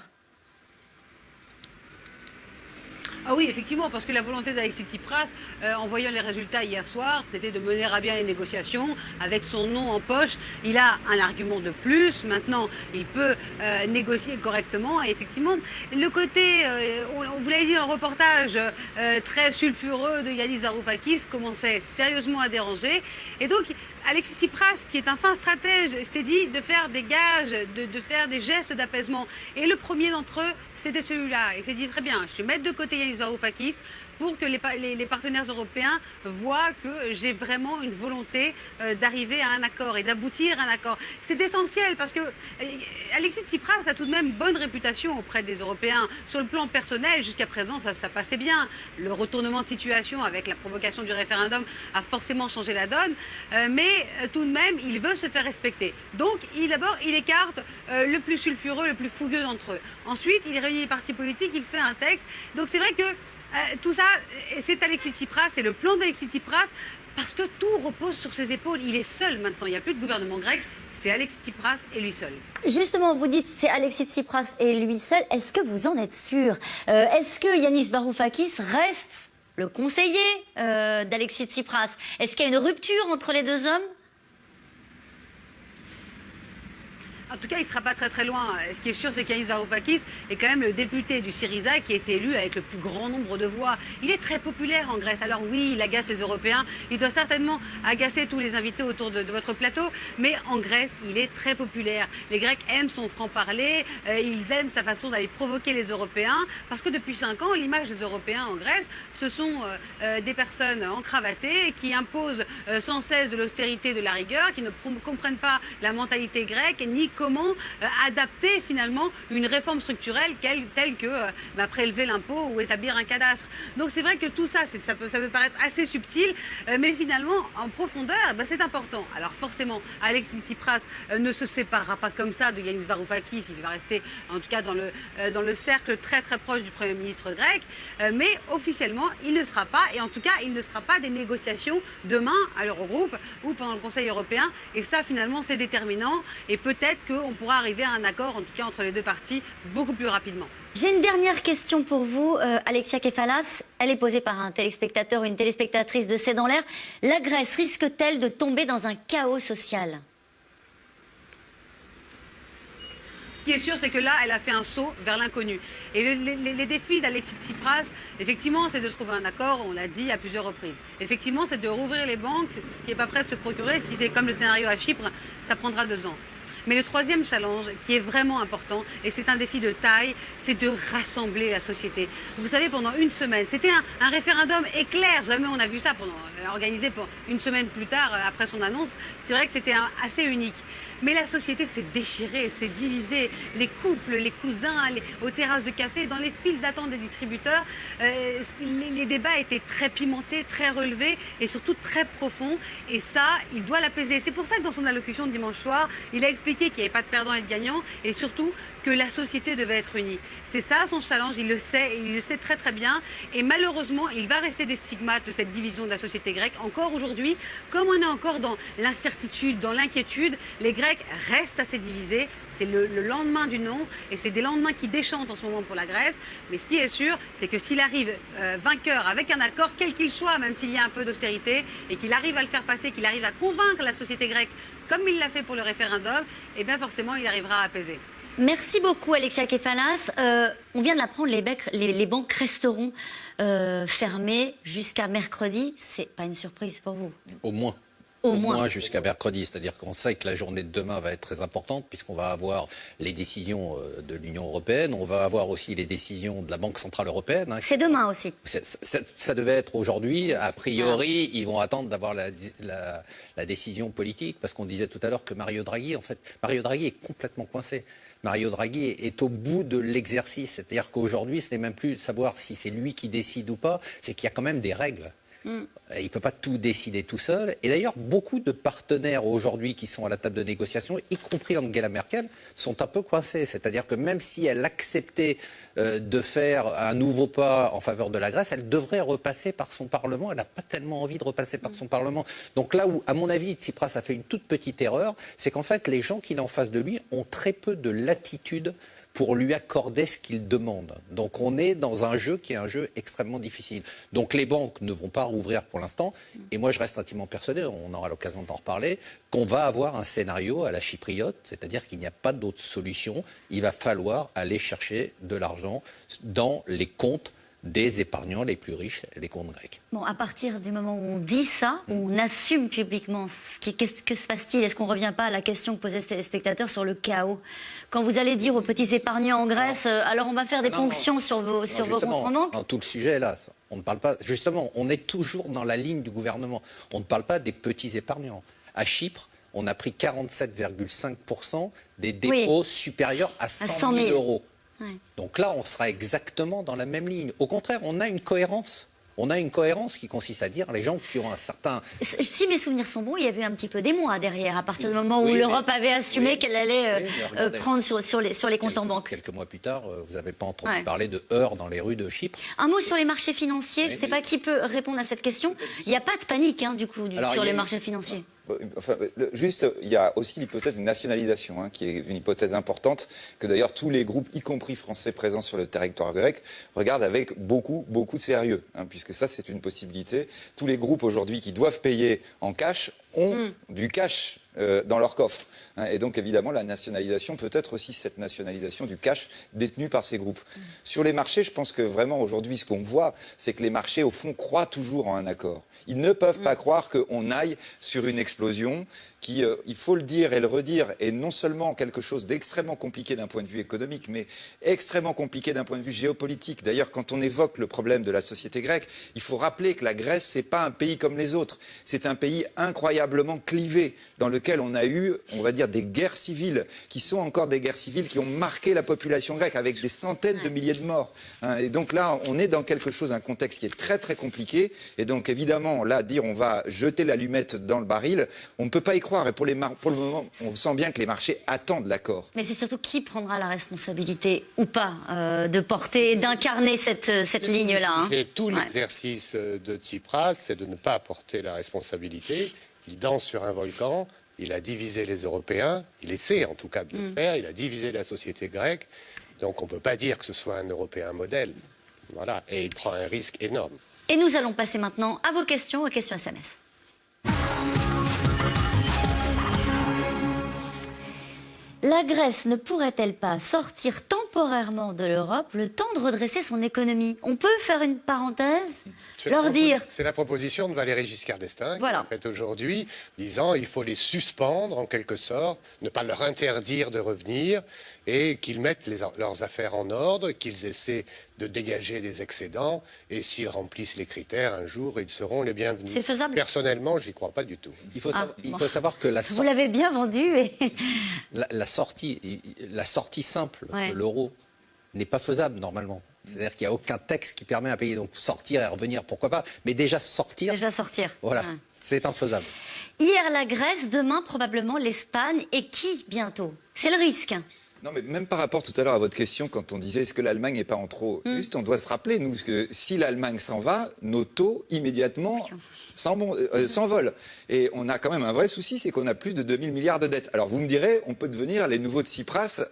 Ah oui, effectivement, parce que la volonté d'Alexis Tsipras, en voyant les résultats hier soir, c'était de mener à bien les négociations avec son nom en poche. Il a un argument de plus. Maintenant, il peut négocier correctement. Et effectivement, le côté, vous l'avez dit dans le reportage, très sulfureux de Yanis Varoufakis commençait sérieusement à déranger. Et donc, Alexis Tsipras, qui est un fin stratège, s'est dit de faire des gages, de faire des gestes d'apaisement. Et le premier d'entre eux, c'était celui-là. Il s'est dit, très bien, je vais mettre de côté Yanis Varoufakis pour que les partenaires européens voient que j'ai vraiment une volonté d'arriver à un accord et d'aboutir à un accord. C'est essentiel parce que Alexis Tsipras a tout de même bonne réputation auprès des Européens. Sur le plan personnel, jusqu'à présent, ça passait bien. Le retournement de situation avec la provocation du référendum a forcément changé la donne. Mais tout de même, il veut se faire respecter. Donc, d'abord, il écarte le plus sulfureux, le plus fougueux d'entre eux. Ensuite, il réunit les partis politiques, il fait un texte. Donc, c'est vrai que tout ça, c'est Alexis Tsipras, c'est le plan d'Alexis Tsipras, parce que tout repose sur ses épaules. Il est seul maintenant, il n'y a plus de gouvernement grec, c'est Alexis Tsipras et lui seul. Justement, vous dites c'est Alexis Tsipras et lui seul, est-ce que vous en êtes sûr? Est-ce que Yanis Varoufakis reste le conseiller d'Alexis Tsipras? Est-ce qu'il y a une rupture entre les deux hommes? En tout cas, il ne sera pas très très loin. Ce qui est sûr, c'est qu'Yanis Varoufakis est quand même le député du Syriza qui est élu avec le plus grand nombre de voix. Il est très populaire en Grèce. Alors oui, il agace les Européens. Il doit certainement agacer tous les invités autour de votre plateau. Mais en Grèce, il est très populaire. Les Grecs aiment son franc-parler. Ils aiment sa façon d'aller provoquer les Européens. Parce que depuis 5 ans, l'image des Européens en Grèce, ce sont des personnes encravatées qui imposent sans cesse de l'austérité, de la rigueur, qui ne comprennent pas la mentalité grecque, ni comment adapter finalement une réforme structurelle telle que prélever l'impôt ou établir un cadastre. Donc c'est vrai que tout ça, ça peut paraître assez subtil, mais finalement en profondeur, c'est important. Alors forcément, Alexis Tsipras ne se séparera pas comme ça de Yanis Varoufakis, il va rester en tout cas dans le cercle très très proche du Premier ministre grec, mais officiellement il ne sera pas, et en tout cas il ne sera pas des négociations demain à l'Eurogroupe ou pendant le Conseil européen, et ça finalement c'est déterminant, et peut-être qu'on pourra arriver à un accord, en tout cas entre les deux parties, beaucoup plus rapidement. J'ai une dernière question pour vous, Alexia Kefalas. Elle est posée par un téléspectateur ou une téléspectatrice de C'est dans l'air. La Grèce risque-t-elle de tomber dans un chaos social ? Ce qui est sûr, c'est que là, elle a fait un saut vers l'inconnu. Et les défis d'Alexis Tsipras, effectivement, c'est de trouver un accord, on l'a dit à plusieurs reprises. Effectivement, c'est de rouvrir les banques, ce qui n'est pas prêt de se procurer. Si c'est comme le scénario à Chypre, ça prendra 2 ans. Mais le troisième challenge, qui est vraiment important, et c'est un défi de taille, c'est de rassembler la société. Vous savez, pendant une semaine, c'était un référendum éclair. Jamais on a vu ça organisé pour une semaine plus tard, après son annonce. C'est vrai que c'était assez unique. Mais la société s'est déchirée, s'est divisée. Les couples, les cousins, aux terrasses de café, dans les files d'attente des distributeurs, les débats étaient très pimentés, très relevés et surtout très profonds. Et ça, il doit l'apaiser. C'est pour ça que dans son allocution de dimanche soir, il a expliqué qu'il n'y avait pas de perdants et de gagnants et surtout que la société devait être unie. C'est ça son challenge, il le sait, et il le sait très très bien. Et malheureusement, il va rester des stigmates de cette division de la société grecque. Encore aujourd'hui, comme on est encore dans l'incertitude, dans l'inquiétude, les Grecs restent assez divisés. C'est le lendemain du non, et c'est des lendemains qui déchantent en ce moment pour la Grèce. Mais ce qui est sûr, c'est que s'il arrive vainqueur avec un accord, quel qu'il soit, même s'il y a un peu d'austérité, et qu'il arrive à le faire passer, qu'il arrive à convaincre la société grecque, comme il l'a fait pour le référendum, eh bien forcément, il arrivera à apaiser. Merci beaucoup, Alexia Kefalas. On vient de l'apprendre, les banques resteront fermées jusqu'à mercredi. C'est pas une surprise pour vous? Au moins. Au moins jusqu'à mercredi, c'est-à-dire qu'on sait que la journée de demain va être très importante puisqu'on va avoir les décisions de l'Union européenne, on va avoir aussi les décisions de la Banque centrale européenne. Hein, c'est demain aussi. Ça devait être aujourd'hui. A priori, ils vont attendre d'avoir la décision politique parce qu'on disait tout à l'heure que Mario Draghi est complètement coincé. Mario Draghi est au bout de l'exercice, c'est-à-dire qu'aujourd'hui, ce n'est même plus de savoir si c'est lui qui décide ou pas, c'est qu'il y a quand même des règles. Il ne peut pas tout décider tout seul. Et d'ailleurs, beaucoup de partenaires aujourd'hui qui sont à la table de négociation, y compris Angela Merkel, sont un peu coincés. C'est-à-dire que même si elle acceptait de faire un nouveau pas en faveur de la Grèce, elle devrait repasser par son Parlement. Elle n'a pas tellement envie de repasser par son Parlement. Donc là où, à mon avis, Tsipras a fait une toute petite erreur, c'est qu'en fait, les gens qui sont en face de lui ont très peu de latitude pour lui accorder ce qu'il demande. Donc on est dans un jeu qui est un jeu extrêmement difficile. Donc les banques ne vont pas rouvrir pour l'instant. Et moi je reste intimement persuadé, on aura l'occasion d'en reparler, qu'on va avoir un scénario à la chypriote, c'est-à-dire qu'il n'y a pas d'autre solution. Il va falloir aller chercher de l'argent dans les comptes des épargnants les plus riches, les comptes grecs. Bon, à partir du moment où on dit ça, où on assume publiquement, qu'est-ce que se passe-t-il? Est-ce qu'on ne revient pas à la question que posait ce téléspectateur sur le chaos? Quand vous allez dire aux petits épargnants en Grèce, alors on va faire des ponctions sur vos comptes en banque? Tout le sujet est là. On ne parle pas, justement, on est toujours dans la ligne du gouvernement. On ne parle pas des petits épargnants. À Chypre, on a pris 47,5% des dépôts supérieurs à 100 000 euros. Ouais. Donc là, on sera exactement dans la même ligne. Au contraire, on a une cohérence. On a une cohérence qui consiste à dire les gens qui ont un certain... Si mes souvenirs sont bons, il y avait un petit peu d'émoi derrière, à partir du moment où l'Europe avait assumé qu'elle allait prendre sur les comptes en banque. Quelques mois plus tard, vous n'avez pas entendu parler de heurts dans les rues de Chypre. Un mot sur les marchés financiers. Je ne sais pas qui peut répondre à cette question. Il n'y a pas de panique, hein, du coup, sur les marchés financiers. Enfin, juste, il y a aussi l'hypothèse de nationalisation, qui est une hypothèse importante, que d'ailleurs tous les groupes, y compris français présents sur le territoire grec, regardent avec beaucoup de sérieux, puisque ça c'est une possibilité. Tous les groupes aujourd'hui qui doivent payer en cash ont du cash dans leur coffre. Et donc évidemment la nationalisation peut être aussi cette nationalisation du cash détenu par ces groupes. Sur les marchés, je pense que vraiment aujourd'hui ce qu'on voit, c'est que les marchés au fond croient toujours en un accord. Ils ne peuvent pas croire qu'on aille sur une explosion qui, il faut le dire et le redire, est non seulement quelque chose d'extrêmement compliqué d'un point de vue économique, mais extrêmement compliqué d'un point de vue géopolitique. D'ailleurs, quand on évoque le problème de la société grecque, il faut rappeler que la Grèce, ce n'est pas un pays comme les autres. C'est un pays incroyablement clivé, dans lequel on a eu, on va dire, des guerres civiles, qui sont encore des guerres civiles qui ont marqué la population grecque, avec des centaines de milliers de morts. Et donc là, on est dans quelque chose, un contexte qui est très très compliqué. Et donc évidemment, là, dire on va jeter l'allumette dans le baril, on ne peut pas y croire. Et pour le moment, on sent bien que les marchés attendent l'accord. Mais c'est surtout qui prendra la responsabilité ou pas de porter, d'incarner cette ligne-là. Et tout l'exercice de Tsipras, c'est de ne pas porter la responsabilité. Il danse sur un volcan. il a divisé les Européens, il essaie en tout cas de le faire, il a divisé la société grecque, donc on ne peut pas dire que ce soit un Européen modèle. Voilà, et il prend un risque énorme. Et nous allons passer maintenant à vos questions, aux questions SMS. La Grèce ne pourrait-elle pas sortir temporairement de l'Europe le temps de redresser son économie? On peut faire une parenthèse, leur dire... C'est la proposition de Valéry Giscard d'Estaing voilà. qui a faite aujourd'hui, disant il faut les suspendre en quelque sorte, ne pas leur interdire de revenir et qu'ils mettent leurs affaires en ordre, qu'ils essaient de dégager des excédents et s'ils remplissent les critères, un jour, ils seront les bienvenus. C'est faisable? Personnellement, j'y crois pas du tout. Il faut savoir que Vous l'avez bien vendu et... la sortie simple de l'euro n'est pas faisable normalement. C'est-à-dire qu'il n'y a aucun texte qui permet à un pays donc sortir et revenir, pourquoi pas, mais déjà sortir. Voilà, c'est infaisable. Hier la Grèce, demain probablement l'Espagne et qui bientôt? C'est le risque. Non, mais même par rapport tout à l'heure à votre question, quand on disait est-ce que l'Allemagne n'est pas en trop juste, on doit se rappeler, nous, que si l'Allemagne s'en va, nos taux immédiatement s'envolent. Et on a quand même un vrai souci, c'est qu'on a plus de 2000 milliards de dettes. Alors vous me direz, on peut devenir les nouveaux Tsipras,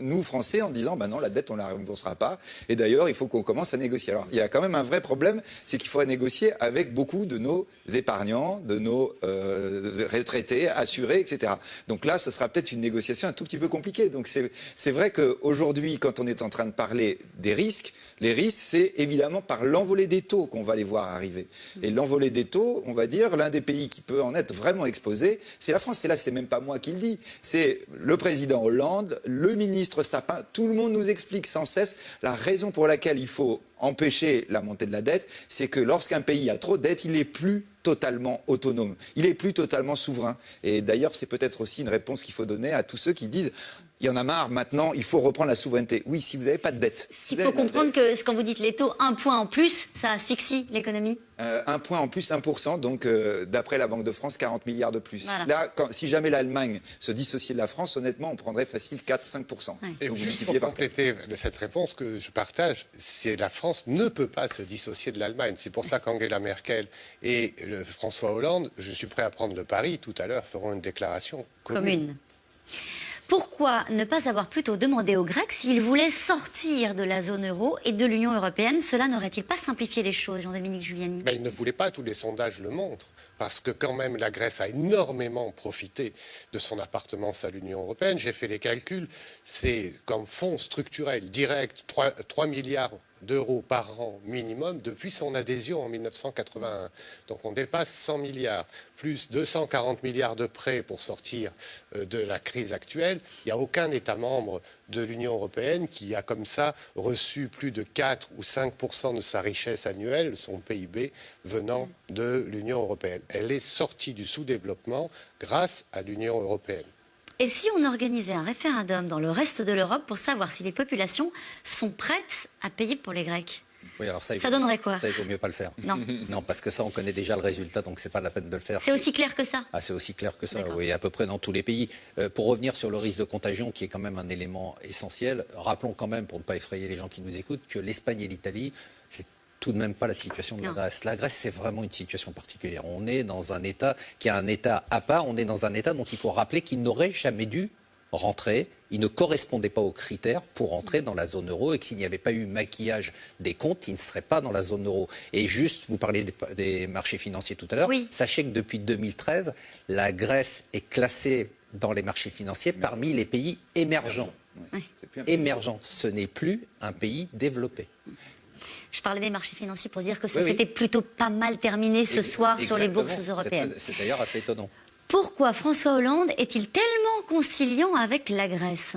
nous Français, en disant bah non, la dette on la remboursera pas. Et d'ailleurs, il faut qu'on commence à négocier. Alors il y a quand même un vrai problème, c'est qu'il faudrait négocier avec beaucoup de nos épargnants, de nos retraités, assurés, etc. Donc là, ce sera peut-être une négociation un tout petit peu compliquée. Donc c'est vrai qu'aujourd'hui, quand on est en train de parler des risques, les risques, c'est évidemment par l'envolée des taux qu'on va les voir arriver. Et l'envolée des taux, on va dire, l'un des pays qui peut en être vraiment exposé, c'est la France. Et là, c'est même pas moi qui le dis, c'est le président Hollande, le ministre Sapin, tout le monde nous explique sans cesse la raison pour laquelle il faut empêcher la montée de la dette, c'est que lorsqu'un pays a trop de dette, il n'est plus totalement autonome, il n'est plus totalement souverain. Et d'ailleurs, c'est peut-être aussi une réponse qu'il faut donner à tous ceux qui disent il y en a marre, maintenant, il faut reprendre la souveraineté. Oui, si vous n'avez pas de dette. Il faut comprendre que quand vous dites les taux, un point en plus, ça asphyxie l'économie. Un point en plus, 1%, donc d'après la Banque de France, 40 milliards de plus. Voilà. Là, si jamais l'Allemagne se dissociait de la France, honnêtement, on prendrait facile 4-5%. Ouais. Et juste pour compléter cette réponse que je partage, c'est la France ne peut pas se dissocier de l'Allemagne. C'est pour ça qu'Angela Merkel et François Hollande, je suis prêt à prendre le pari, tout à l'heure, feront une déclaration commune. Pourquoi ne pas avoir plutôt demandé aux Grecs s'ils voulaient sortir de la zone euro et de l'Union européenne? Cela n'aurait-il pas simplifié les choses, Jean-Dominique Giuliani? Ils ne voulaient pas, tous les sondages le montrent. Parce que quand même, la Grèce a énormément profité de son appartenance à l'Union européenne. J'ai fait les calculs, c'est comme fonds structurels directs, 3 milliards d'euros par an minimum depuis son adhésion en 1981. Donc on dépasse 100 milliards, plus 240 milliards de prêts pour sortir de la crise actuelle. Il n'y a aucun État membre de l'Union européenne qui a comme ça reçu plus de 4 ou 5% de sa richesse annuelle, son PIB, venant de l'Union européenne. Elle est sortie du sous-développement grâce à l'Union européenne. Et si on organisait un référendum dans le reste de l'Europe pour savoir si les populations sont prêtes à payer pour les Grecs? Oui, alors ça donnerait quoi? Ça, il vaut mieux pas le faire. Non. Non, parce que ça, on connaît déjà le résultat, donc c'est pas la peine de le faire. C'est aussi clair que ça? Ah, c'est aussi clair que ça, oui, à peu près dans tous les pays. Pour revenir sur le risque de contagion, qui est quand même un élément essentiel, rappelons quand même, pour ne pas effrayer les gens qui nous écoutent, que l'Espagne et l'Italie, c'est tout de même pas la situation de la Grèce. La Grèce, c'est vraiment une situation particulière. On est dans un État qui est un État à part, on est dans un État dont il faut rappeler qu'il n'aurait jamais dû rentrer, il ne correspondait pas aux critères pour entrer dans la zone euro et que s'il n'y avait pas eu maquillage des comptes, il ne serait pas dans la zone euro. Et juste, vous parlez des marchés financiers tout à l'heure, sachez que depuis 2013, la Grèce est classée dans les marchés financiers parmi les pays émergents. Émergents, ce n'est plus un pays développé. Je parlais des marchés financiers pour dire que ça s'était plutôt pas mal terminé ce soir sur les bourses européennes. C'est d'ailleurs assez étonnant. Pourquoi François Hollande est-il tellement conciliant avec la Grèce?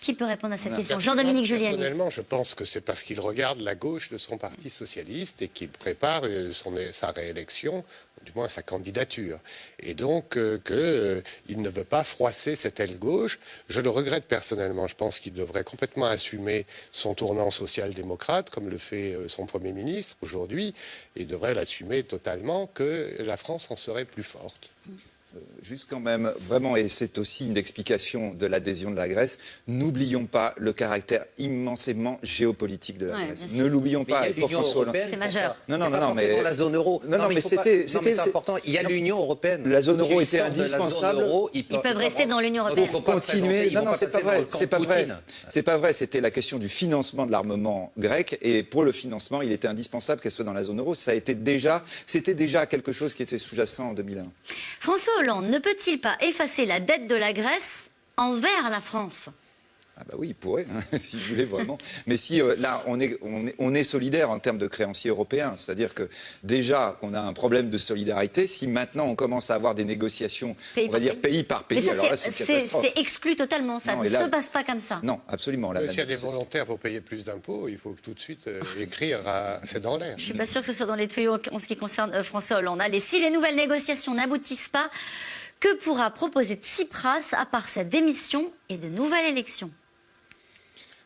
Qui peut répondre à cette question? Jean-Dominique Giuliani. Personnellement, je pense que c'est parce qu'il regarde la gauche de son parti socialiste et qu'il prépare sa réélection, du moins sa candidature. Et donc qu'il ne veut pas froisser cette aile gauche. Je le regrette personnellement. Je pense qu'il devrait complètement assumer son tournant social-démocrate, comme le fait son Premier ministre aujourd'hui, et devrait l'assumer totalement, que la France en serait plus forte. Juste quand même, vraiment, et c'est aussi une explication de l'adhésion de la Grèce, n'oublions pas le caractère immensément géopolitique de la Grèce. Ne l'oublions pas. L'Union européenne, c'est majeur. Non, mais la zone euro. Non, mais c'est important. Il y a l'Union européenne. La zone euro était indispensable. Ils peuvent rester dans l'Union européenne. Il faut continuer. Non, c'est pas vrai. C'est pas vrai. C'est pas vrai. C'était la question du financement de l'armement grec, et pour le financement, il était indispensable qu'elle soit dans la zone euro. C'était déjà quelque chose qui était sous-jacent en 2001. François Hollande ne peut-il pas effacer la dette de la Grèce envers la France ? Ah bah oui, il pourrait, si vous voulez vraiment. Mais si là, on est solidaire en termes de créanciers européens, c'est-à-dire que déjà qu'on a un problème de solidarité, si maintenant on commence à avoir des négociations, on va dire pays par pays, ça, alors là c'est une catastrophe. C'est exclu totalement, ça ne se passe pas comme ça. Non, absolument. S'il y a des volontaires pour payer plus d'impôts, il faut tout de suite écrire c'est dans l'air. Je ne suis pas sûre que ce soit dans les tuyaux en ce qui concerne François Hollande. Allez, si les nouvelles négociations n'aboutissent pas, que pourra proposer Tsipras à part sa démission et de nouvelles élections ?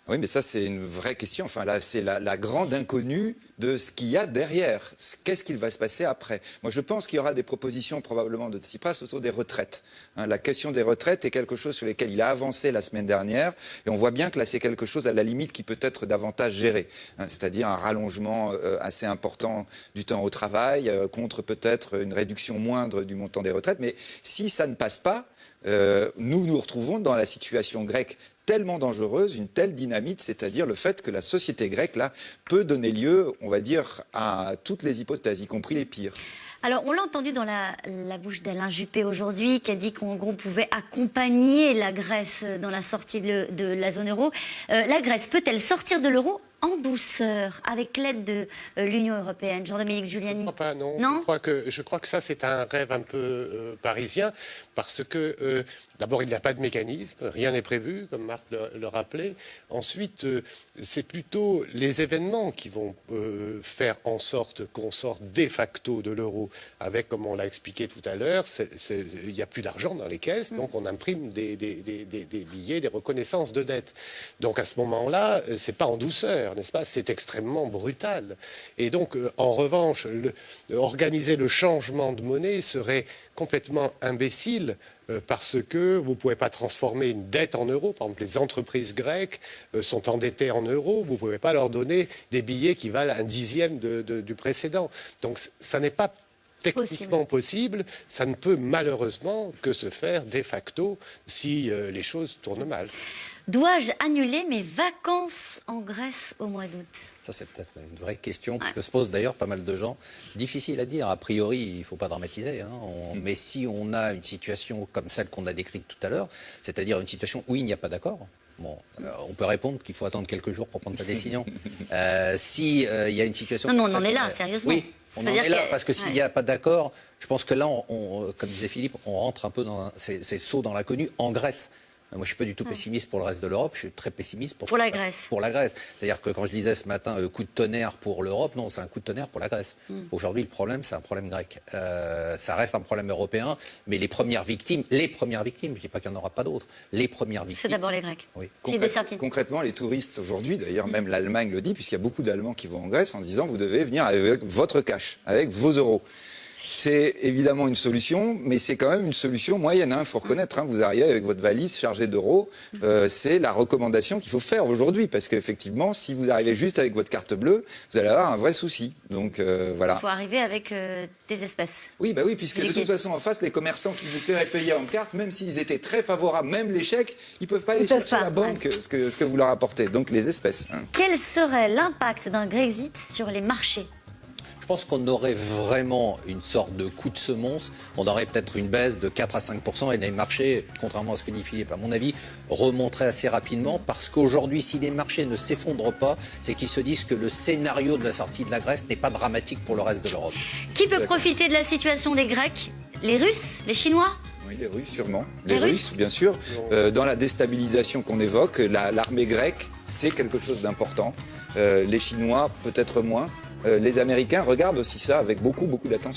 Oui, mais ça, c'est une vraie question. Enfin, là, c'est la grande inconnue de ce qu'il y a derrière. Qu'est-ce qu'il va se passer après ? Moi, je pense qu'il y aura des propositions probablement de Tsipras autour des retraites. La question des retraites est quelque chose sur lequel il a avancé la semaine dernière. Et on voit bien que là, c'est quelque chose à la limite qui peut être davantage géré. C'est-à-dire un rallongement assez important du temps au travail, contre peut-être une réduction moindre du montant des retraites. Mais si ça ne passe pas, nous nous retrouvons dans la situation grecque tellement dangereuse, une telle dynamite, c'est-à-dire le fait que la société grecque, là, peut donner lieu, on va dire, à toutes les hypothèses, y compris les pires. Alors, on l'a entendu dans la bouche d'Alain Juppé aujourd'hui, qui a dit qu'en gros, on pouvait accompagner la Grèce dans la sortie de la zone euro. La Grèce peut-elle sortir de l'euro en douceur, avec l'aide de l'Union européenne? Jean-Dominique Giuliani. Je ne crois pas, non. Je crois que ça, c'est un rêve un peu parisien, parce que, d'abord, il n'y a pas de mécanisme, rien n'est prévu, comme Marc le rappelait. Ensuite, c'est plutôt les événements qui vont faire en sorte qu'on sorte de facto de l'euro, avec, comme on l'a expliqué tout à l'heure, il n'y a plus d'argent dans les caisses, donc on imprime des billets, des reconnaissances de dette. Donc à ce moment-là, c'est pas en douceur, n'est-ce pas? C'est extrêmement brutal. Et donc, en revanche, organiser le changement de monnaie serait complètement imbécile, parce que vous ne pouvez pas transformer une dette en euros. Par exemple, les entreprises grecques sont endettées en euros. Vous ne pouvez pas leur donner des billets qui valent 1/10 du précédent. Donc, ça n'est pas techniquement possible. Ça ne peut malheureusement que se faire de facto si les choses tournent mal. Dois-je annuler mes vacances en Grèce au mois d'août? Ça, c'est peut-être une vraie question que se posent d'ailleurs pas mal de gens. Difficile à dire. A priori, il ne faut pas dramatiser. Mais si on a une situation comme celle qu'on a décrite tout à l'heure, c'est-à-dire une situation où il n'y a pas d'accord, on peut répondre qu'il faut attendre quelques jours pour prendre sa décision. Si il y a une situation... Non, on en est là, sérieusement. Oui, on en est là, parce que s'il n'y a pas d'accord, je pense que là, comme disait Philippe, on rentre un peu dans... C'est saut dans l'inconnu en Grèce. Moi, je ne suis pas du tout pessimiste pour le reste de l'Europe, je suis très pessimiste pour la Grèce. Pour la Grèce. C'est-à-dire que quand je disais ce matin coup de tonnerre pour l'Europe, non, c'est un coup de tonnerre pour la Grèce. Aujourd'hui, le problème, c'est un problème grec. Ça reste un problème européen, mais les premières victimes, je ne dis pas qu'il n'y en aura pas d'autres, les premières victimes... C'est d'abord les Grecs. Oui. Concrètement, les touristes aujourd'hui, d'ailleurs, même l'Allemagne le dit, puisqu'il y a beaucoup d'Allemands qui vont en Grèce en disant vous devez venir avec votre cash, avec vos euros. C'est évidemment une solution, mais c'est quand même une solution moyenne. Il faut reconnaître, vous arrivez avec votre valise chargée d'euros. C'est la recommandation qu'il faut faire aujourd'hui. Parce qu'effectivement, si vous arrivez juste avec votre carte bleue, vous allez avoir un vrai souci. Donc voilà. Il faut arriver avec des espèces. Oui, puisque de toute façon, en face, les commerçants qui vous feraient payer en carte, même s'ils étaient très favorables, même les chèques, ils ne peuvent pas aller chercher à la banque ce que vous leur apportez. Donc les espèces. Quel serait l'impact d'un Grexit sur les marchés ? Je pense qu'on aurait vraiment une sorte de coup de semonce. On aurait peut-être une baisse de 4 à 5% et les marchés, contrairement à ce que dit Philippe, à mon avis, remonteraient assez rapidement parce qu'aujourd'hui, si les marchés ne s'effondrent pas, c'est qu'ils se disent que le scénario de la sortie de la Grèce n'est pas dramatique pour le reste de l'Europe. Qui peut profiter de la situation des Grecs? Les Russes? Les Chinois? Oui, les Russes, sûrement. Les Russes, bien sûr. Dans la déstabilisation qu'on évoque, l'armée grecque, c'est quelque chose d'important. Les Chinois, peut-être moins. Les Américains regardent aussi ça avec beaucoup d'attention.